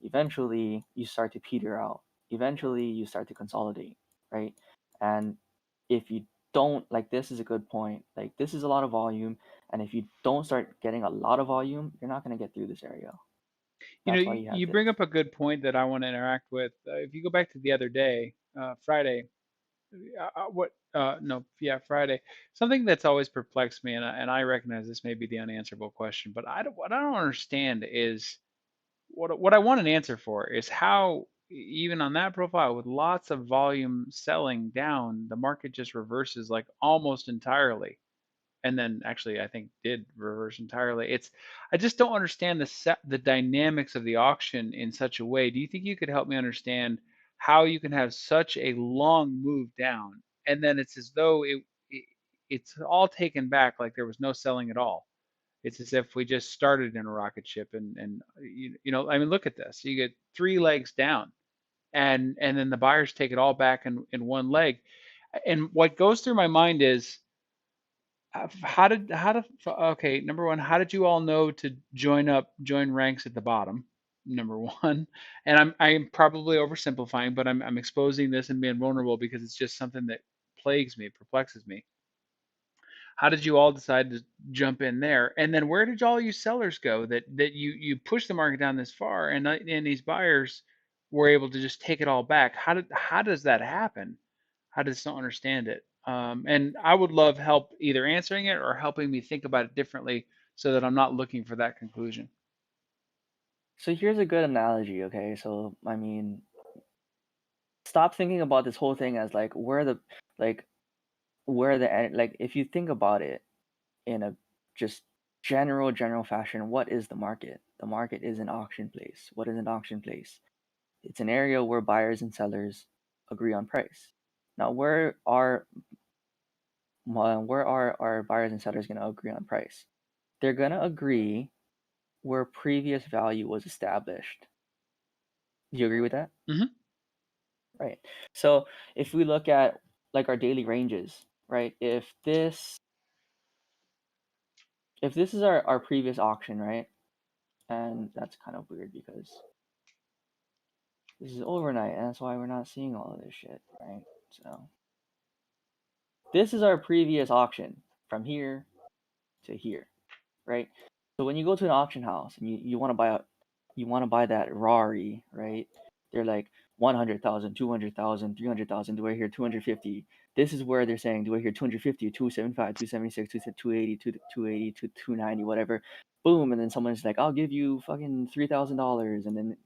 eventually you start to peter out. Eventually you start to consolidate, right? And if you don't, like, this is a good point. Like, this is a lot of volume, and if you don't start getting a lot of volume, you're not going to get through this area. You know, That's why you, you have you this. bring up a good point that I want to interact with. If you go back to the other day, Friday, no, yeah, Friday, something that's always perplexed me, and I recognize this may be the unanswerable question, but what I don't understand is what I want an answer for is how even on that profile with lots of volume selling down, the market just reverses like almost entirely, and then actually I think did reverse entirely. I just don't understand the dynamics of the auction in such a way. Do you think you could help me understand how you can have such a long move down and then it's as though it's all taken back like there was no selling at all? It's as if we just started in a rocket ship and you know, I mean, look at this. You get three legs down and then the buyers take it all back in one leg. And what goes through my mind is how did okay, number one, how did you all know to join ranks at the bottom? number one. And I'm probably oversimplifying, but I'm exposing this and being vulnerable because it's just something that plagues me, perplexes me. How did you all decide to jump in there? And then where did all you sellers go that you pushed the market down this far and these buyers were able to just take it all back? How does that happen? I just don't understand it. And I would love help either answering it or helping me think about it differently so that I'm not looking for that conclusion. So here's a good analogy, okay? So I mean, stop thinking about this whole thing as like like like if you think about it in a just general fashion, what is the market? The market is an auction place. What is an auction place? It's an area where buyers and sellers agree on price. Now, where are our buyers and sellers going to agree on price? They're going to agree where previous value was established. Do you agree with that? Mm-hmm. Right. So if we look at like our daily ranges, right? If this is our previous auction, right? And that's kind of weird because this is overnight, and that's why we're not seeing all of this shit, right? So this is our previous auction from here to here, right? So when you go to an auction house and you want to buy that Rari, right? They're like 100,000, 200,000, 300,000. Do I hear 250? This is where they're saying, do I hear 250, 275, 276, 280, 280, 290, whatever. Boom, and then someone's like, I'll give you fucking $3,000, and then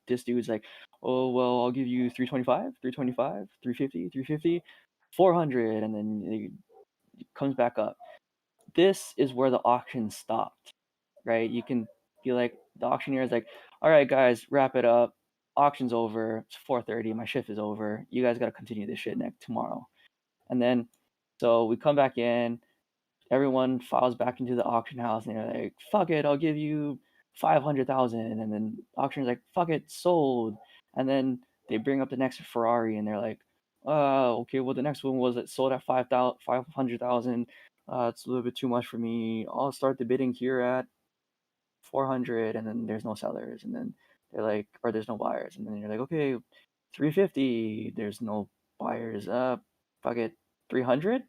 this dude's like, oh well, I'll give you 325, 325, 350, 350, 400, and then it comes back up. This is where the auction stopped, right? You can be like, the auctioneer is like, all right, guys, wrap it up. Auction's over. It's 4:30. My shift is over. You guys got to continue this shit tomorrow. And then, so we come back in. Everyone files back into the auction house, and they're like, fuck it, I'll give you 500,000. And then auctioneer's like, fuck it, sold. And then they bring up the next Ferrari, and they're like, okay, well, the next one was it sold at 500,000. It's a little bit too much for me. I'll start the bidding here at 400, and then there's no sellers, and then they're like, or there's no buyers, and then you're like, okay, 350, there's no buyers. Fuck it, 300,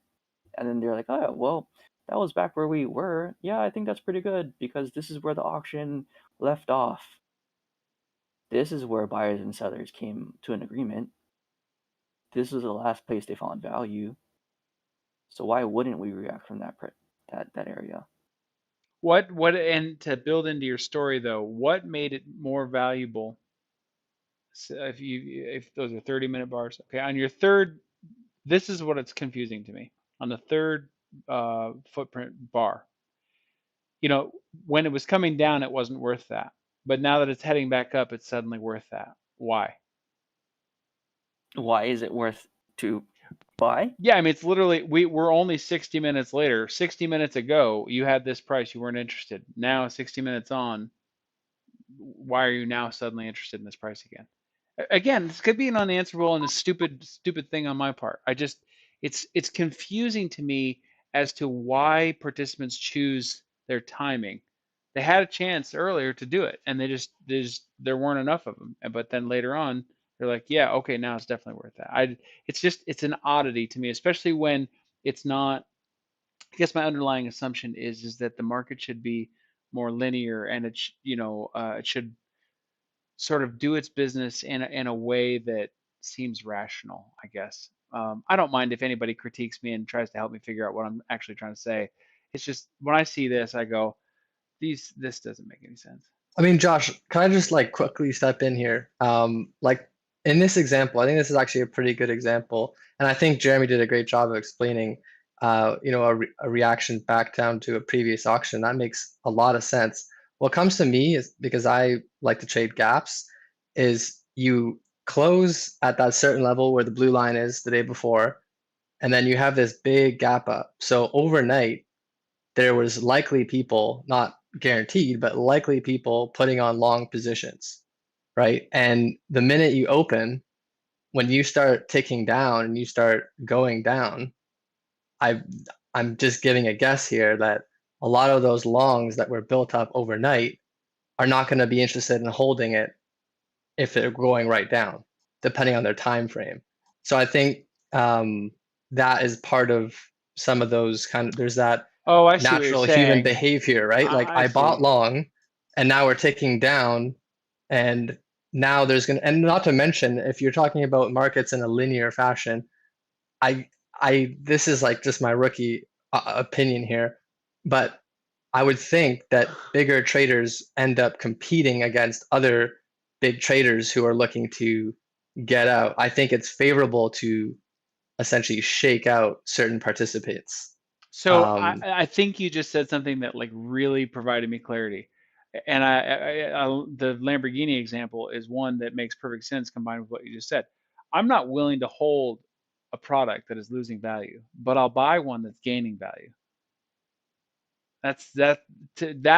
and then they're like, oh well, that was back where we were. Yeah, I think that's pretty good because this is where the auction left off. This is where buyers and sellers came to an agreement. This was the last place they found value. So why wouldn't we react from that area? And to build into your story though, what made it more valuable? So if those are 30-minute bars, okay, on your third, this is what it's confusing to me. On the third footprint bar, when it was coming down, it wasn't worth that. But now that it's heading back up, it's suddenly worth that. Why? Why is it worth to buy? Yeah, I mean, it's literally, we're only 60 minutes later. 60 minutes ago, you had this price, you weren't interested. Now, 60 minutes on, why are you now suddenly interested in this price again? Again, this could be an unanswerable and a stupid thing on my part. It's confusing to me as to why participants choose their timing. They had a chance earlier to do it, and there weren't enough of them. But then later on, they're like, yeah, okay, now it's definitely worth that. It's an oddity to me, especially when it's not. I guess my underlying assumption is that the market should be more linear, and it should sort of do its business in a way that seems rational, I guess. I don't mind if anybody critiques me and tries to help me figure out what I'm actually trying to say. It's just when I see this, I go, this doesn't make any sense. I mean, Josh, can I just like quickly step in here? Like in this example, I think this is actually a pretty good example, and I think Jeremy did a great job of explaining, a reaction back down to a previous auction. That makes a lot of sense. What comes to me is because I like to trade gaps, is you close at that certain level where the blue line is the day before, and then you have this big gap up. So overnight, there was likely people, not guaranteed, but likely people putting on long positions, right? And the minute you open, when you start ticking down and you start going down, I I'm just giving a guess here that a lot of those longs that were built up overnight are not going to be interested in holding it if they're going right down, depending on their time frame. So I think that is part of some of those there's that Oh, I see what you're natural human saying. behavior, right? Like I I bought see. long and now we're ticking down, and now and not to mention, if you're talking about markets in a linear fashion, this is like just my rookie opinion here, but I would think that bigger traders end up competing against other big traders who are looking to get out. I think it's favorable to essentially shake out certain participants. So Um, I think you just said something that like really provided me clarity. And the Lamborghini example is one that makes perfect sense combined with what you just said. I'm not willing to hold a product that is losing value, but I'll buy one that's gaining value. That's that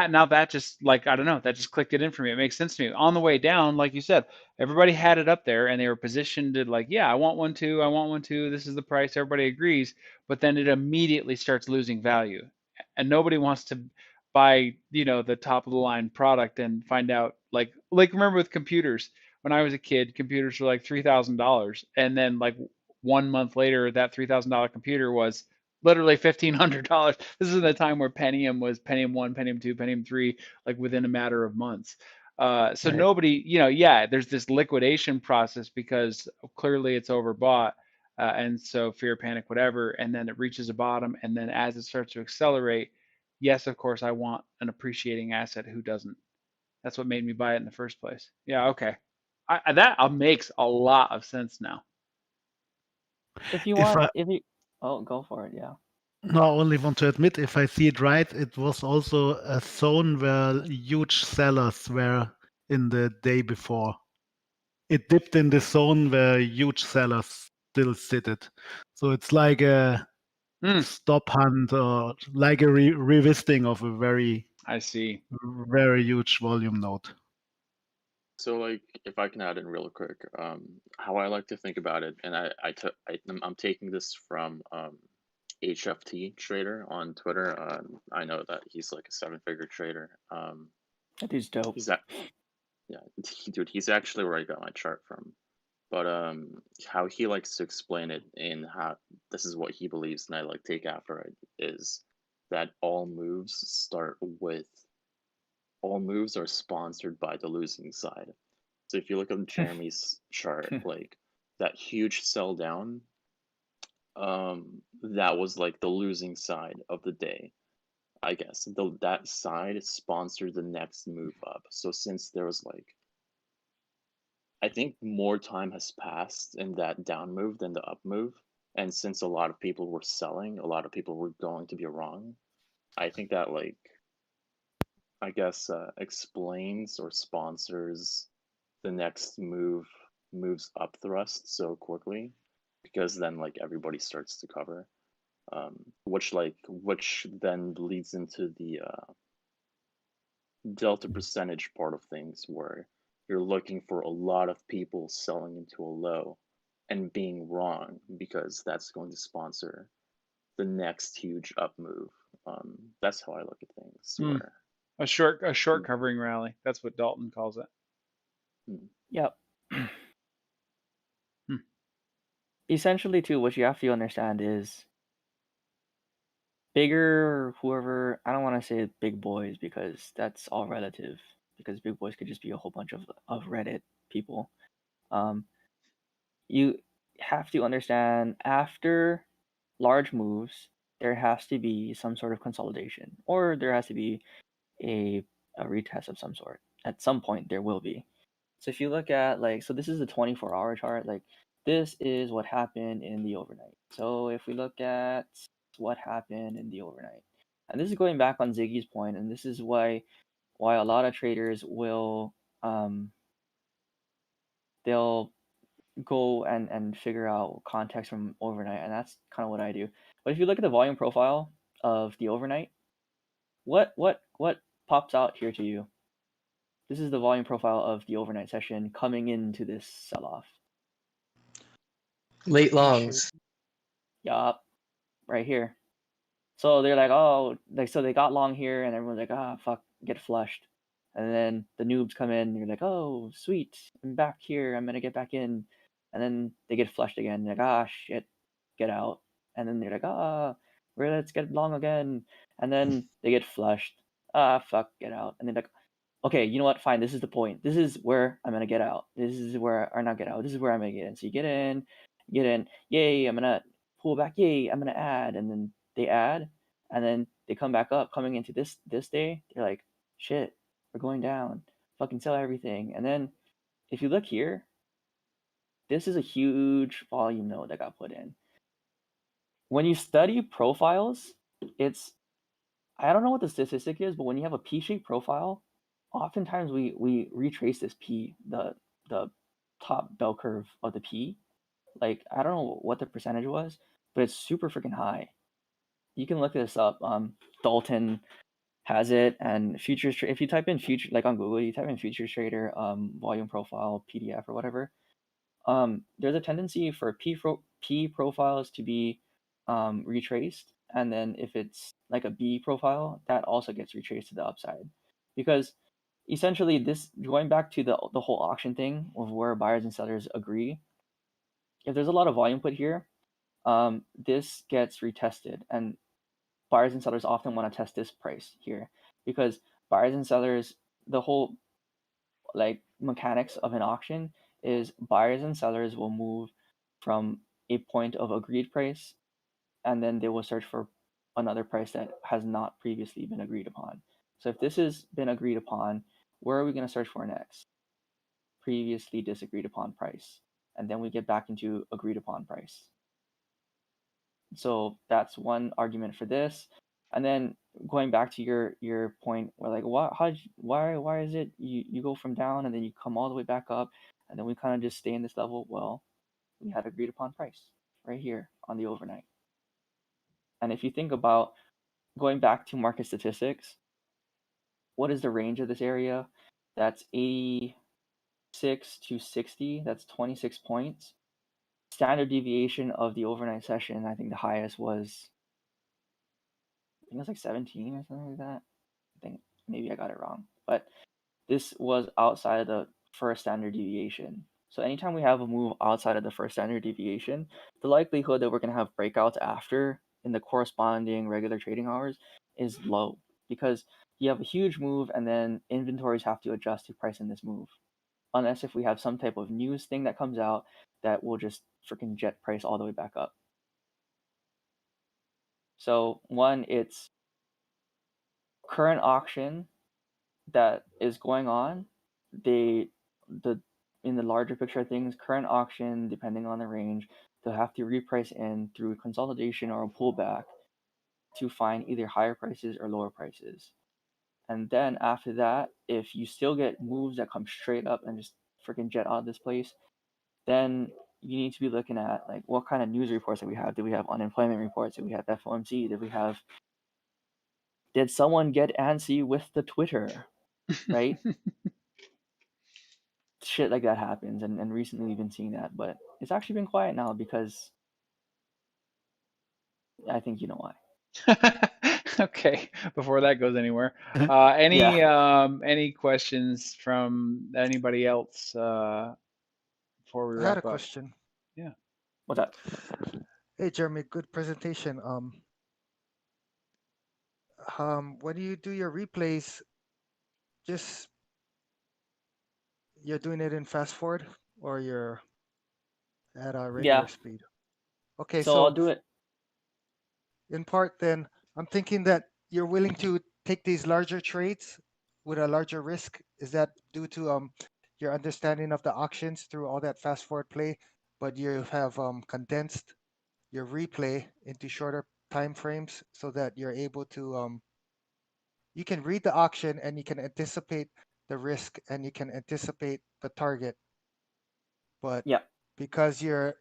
now that just like I don't know, that just clicked it in for me. It makes sense to me. On the way down, like you said, everybody had it up there and they were positioned to like, yeah, I want one too, I want one too, this is the price, everybody agrees, but then it immediately starts losing value. And nobody wants to buy, the top of the line product and find out like remember with computers, when I was a kid, computers were like $3,000 and then like 1 month later that $3,000 computer was literally $1,500. This is the time where Pentium was Pentium 1, Pentium 2, Pentium 3, like within a matter of months. So right. nobody, yeah, there's this liquidation process because clearly it's overbought. And so fear, panic, whatever, and then it reaches a bottom. And then as it starts to accelerate, yes, of course, I want an appreciating asset. Who doesn't? That's what made me buy it in the first place. Yeah, okay. That makes a lot of sense now. If you If want, I if you, oh, go for it. Yeah. no, I only want to admit, if I see it right, it was also a zone where huge sellers were in the day before. It dipped in the zone where huge sellers still sit it. So it's like a Hmm, stop hunt or like a revisiting of a very, I see. very huge volume node. So, like, if I can add in real quick, how I like to think about it, and I'm taking this from HFT Trader on Twitter. I know that he's like a 7-figure trader. That dude's dope. He's that, yeah, dude, he's actually where I got my chart from. But how he likes to explain it and how this is what he believes, and I like take after it, is that all moves are sponsored by the losing side. So if you look at Jeremy's chart, like that huge sell down, that was like the losing side of the day, I guess. That side sponsored the next move up. So since there was like, I think more time has passed in that down move than the up move, and since a lot of people were selling, a lot of people were going to be wrong. I think that like, I guess explains or sponsors the next moves up thrust so quickly, because then like everybody starts to cover, which then leads into the delta percentage part of things, where you're looking for a lot of people selling into a low and being wrong, because that's going to sponsor the next huge up move. That's how I look at things. Hmm. Where A short covering rally. That's what Dalton calls it. Yep. Hmm. Essentially, too, what you have to understand is bigger, whoever, I don't want to say big boys because that's all relative, because big boys could just be a whole bunch of Reddit people. You have to understand, after large moves, there has to be some sort of consolidation, or there has to be a retest of some sort. At some point, there will be. So if you look at so this is a 24-hour chart. Like, this is what happened in the overnight. So if we look at what happened in the overnight, and this is going back on Ziggy's point, and this is why a lot of traders will they'll go and figure out context from overnight, and that's kind of what I do. But if you look at the volume profile of the overnight, what pops out here to you? This is the volume profile of the overnight session coming into this sell-off. Late longs. Yup, right here. So they're like, oh, so they got long here, and everyone's like, fuck, get flushed. and then the noobs come in, and you're like, oh, sweet, I'm back here, I'm gonna get back in, and then they get flushed again. You're like, ah, shit, get out. And then they're like, ah, let's get long again, and then they get flushed. Ah, fuck, get out. And they're like, okay, you know what? Fine, this is the point. This is where I'm gonna get out. This is where, or not get out. This is where I'm gonna get in. So you get in. Yay! I'm gonna pull back. Yay! I'm gonna add, and then they add, and then they come back up. Coming into this day, they're like, shit, we're going down. Fucking sell everything. And then if you look here, this is a huge volume node that got put in. When you study profiles, it's, I don't know what the statistic is, but when you have a P-shaped profile, oftentimes we retrace this P, the top bell curve of the P. Like, I don't know what the percentage was, but it's super freaking high. You can look this up. Dalton has it, and futures. If you type in future, like on Google, you type in futures trader volume profile PDF or whatever. There's a tendency for P profiles to be retraced, and then if it's like a B profile, that also gets retraced to the upside, because essentially this, going back to the whole auction thing of where buyers and sellers agree, if there's a lot of volume put here, this gets retested, and buyers and sellers often want to test this price here, because buyers and sellers, the whole like mechanics of an auction is buyers and sellers will move from a point of agreed price, and then they will search for another price that has not previously been agreed upon. So if this has been agreed upon, where are we going to search for next? Previously disagreed upon price, and then we get back into agreed upon price. So that's one argument for this. And then going back to your point, where like, why is it you go from down and then you come all the way back up, and then we kind of just stay in this level? Well, we had agreed upon price right here on the overnight. And if you think about going back to market statistics, what is the range of this area? That's 86 to 60. That's 26 points. Standard deviation of the overnight session, I think the highest was, I think it was like 17 or something like that. I think maybe I got it wrong, but this was outside of the first standard deviation. So anytime we have a move outside of the first standard deviation, the likelihood that we're going to have breakouts after in the corresponding regular trading hours is low, because you have a huge move and then inventories have to adjust to price in this move. Unless if we have some type of news thing that comes out that will just freaking jet price all the way back up. So one, it's current auction that is going on. The in the larger picture of things, current auction, depending on the range, they'll have to reprice in through consolidation or a pullback to find either higher prices or lower prices. And then after that, if you still get moves that come straight up and just freaking jet out of this place, then you need to be looking at like what kind of news reports that we have. Do we have unemployment reports? Do we have FOMC? Did someone get antsy with the Twitter? Right? Shit like that happens, and recently we've been seeing that, but it's actually been quiet now because I think you know why. Okay, before that goes anywhere, any questions from anybody else before we I had a wrap up? question. Yeah. What's that? Hey, Jeremy, good presentation. When you do your replays, just you're doing it in fast forward or you're at a regular Yeah. speed? Okay, So I'll so do it. in part then, I'm thinking that you're willing to take these larger trades with a larger risk. Is that due to your understanding of the auctions through all that fast forward play, but you have condensed your replay into shorter time frames so that you're able to you can read the auction and you can anticipate the risk and you can anticipate the target, but Yeah. because you're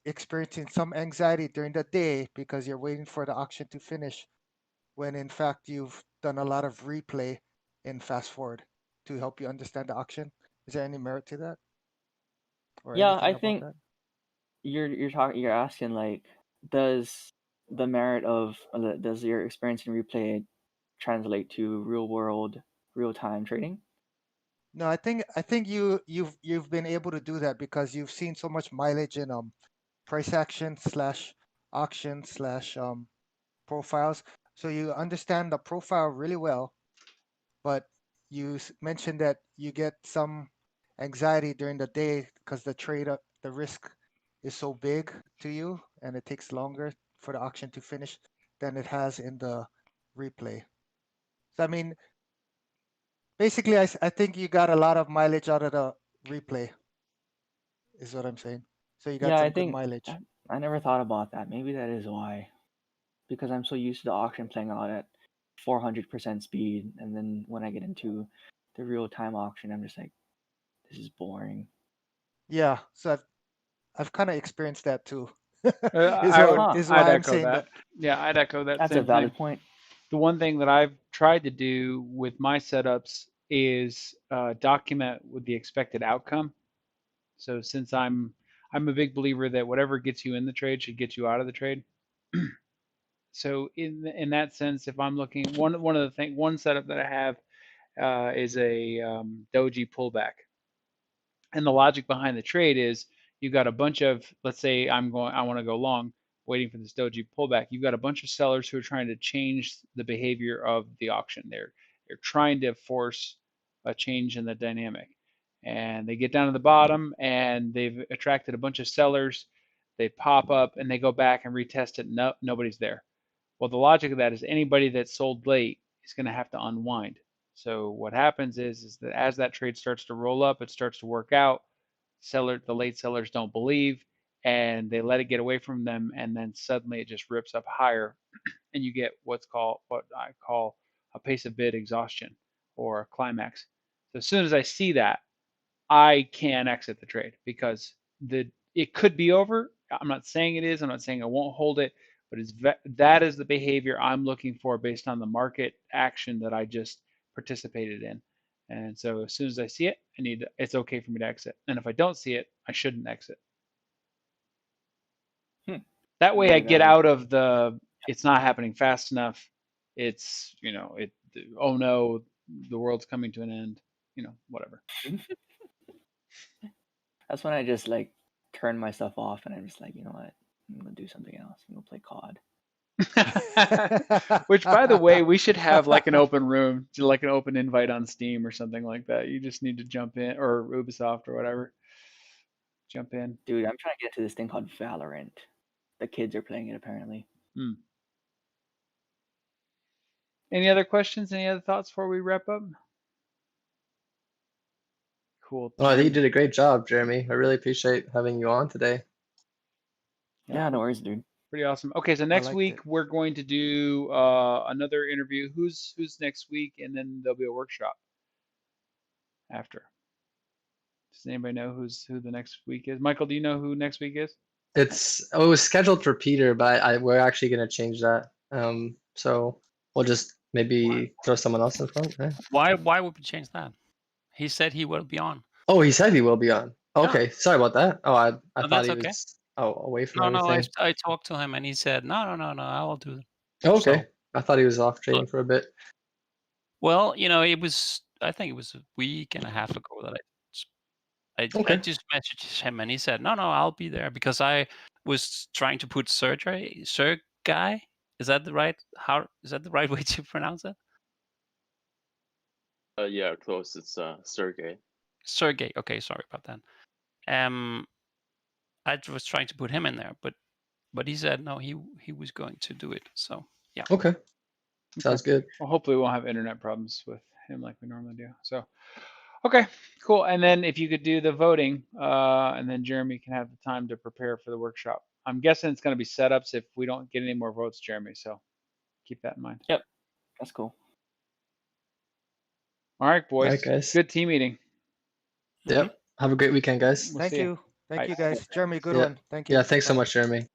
experiencing some anxiety during the day because you're waiting for the auction to finish, when in fact you've done a lot of replay in fast forward to help you understand the auction. Is there any merit to that or Yeah, anything I about think that? you're asking like, does the merit of does your experience in replay translate to real world real-time trading. No, I think you've been able to do that because you've seen so much mileage in price action / auction / profiles. So you understand the profile really well, but you mentioned that you get some anxiety during the day because the risk is so big to you, and it takes longer for the auction to finish than it has in the replay. So I mean, basically, I think you got a lot of mileage out of the replay, is what I'm saying. So you got Yeah, I some good think mileage. I never thought about that. Maybe that is why. Because I'm so used to the auction playing out at 400% speed, and then when I get into the real-time auction, I'm just like, this is boring. Yeah, so I've kind of experienced that too. Is I'd why I'm echo saying that. that. Yeah, I'd echo that That's a same thing. valid point. The one thing that I've tried to do with my setups is document with the expected outcome. So since I'm a big believer that whatever gets you in the trade should get you out of the trade. So in that sense, if I'm looking, one setup that I have is a doji pullback, and the logic behind the trade is you've got a bunch of, let's say I want to go long, waiting for this doji pullback. You've got a bunch of sellers who are trying to change the behavior of the auction. They're trying to force a change in the dynamic, and they get down to the bottom and they've attracted a bunch of sellers. They pop up and they go back and retest it. No, nobody's there. Well, the logic of that is anybody that sold late is going to have to unwind. So what happens is that as that trade starts to roll up, it starts to work out. The late sellers don't believe, and they let it get away from them, and then suddenly it just rips up higher, and you get what I call a pace of bid exhaustion or a climax. So as soon as I see that, I can exit the trade because it could be over. I'm not saying it is. I'm not saying I won't hold it, but that is the behavior I'm looking for based on the market action that I just participated in. And so as soon as I see it, it's okay for me to exit. And if I don't see it, I shouldn't exit. That way I Very get valid. out of it's not happening fast enough. It's, oh no, the world's coming to an end, whatever. That's when I just like turn myself off, and I'm just like, you know what? I'm gonna do something else. I'm gonna play COD. Which, by the way, we should have like an open room, like an open invite on Steam or something like that. You just need to jump in, or Ubisoft or whatever. Jump in. Dude, I'm trying to get to this thing called Valorant. The kids are playing it apparently. Any other questions? Any other thoughts before we wrap up? Cool. Oh, I think you did a great job, Jeremy. I really appreciate having you on today. Yeah, no worries, dude. Pretty awesome. Okay, so next liked week it. we're going to do another interview. Who's next week, and then there'll be a workshop after. Does anybody know who the next week is? Michael, do you know who next week is? It was scheduled for Peter, but we're actually going to change that. So we'll just maybe throw someone else in front. Yeah. Why would we change that? He said he will be on. Oh, he said he will be on. Okay, sorry about that. Oh, I No, thought that's he okay. was away from No, everything. I talked to him and he said, no, I will do it. Oh, okay. So, I thought he was off trading for a bit. well, I think it was a week and a half ago that I just messaged him and he said, no, I'll be there because I was trying to put Sergey. Is that the right way to pronounce it? Yeah, close. It's Sergey. Sergey. Okay, sorry about that. I was trying to put him in there, but he said no, he was going to do it. So yeah. Okay. Sounds good. Well, hopefully we won't have internet problems with him like we normally do. So, okay, cool. And then if you could do the voting, and then Jeremy can have the time to prepare for the workshop. I'm guessing it's going to be setups if we don't get any more votes, Jeremy. So keep that in mind. Yep, that's cool. All right, boys. All right, guys. Good team meeting. Yep. Have a great weekend, guys. We'll Thank see ya. you. Thank Bye. you, guys. Jeremy, good Yeah. one. Thank you. Yeah, thanks so Bye. much, Jeremy.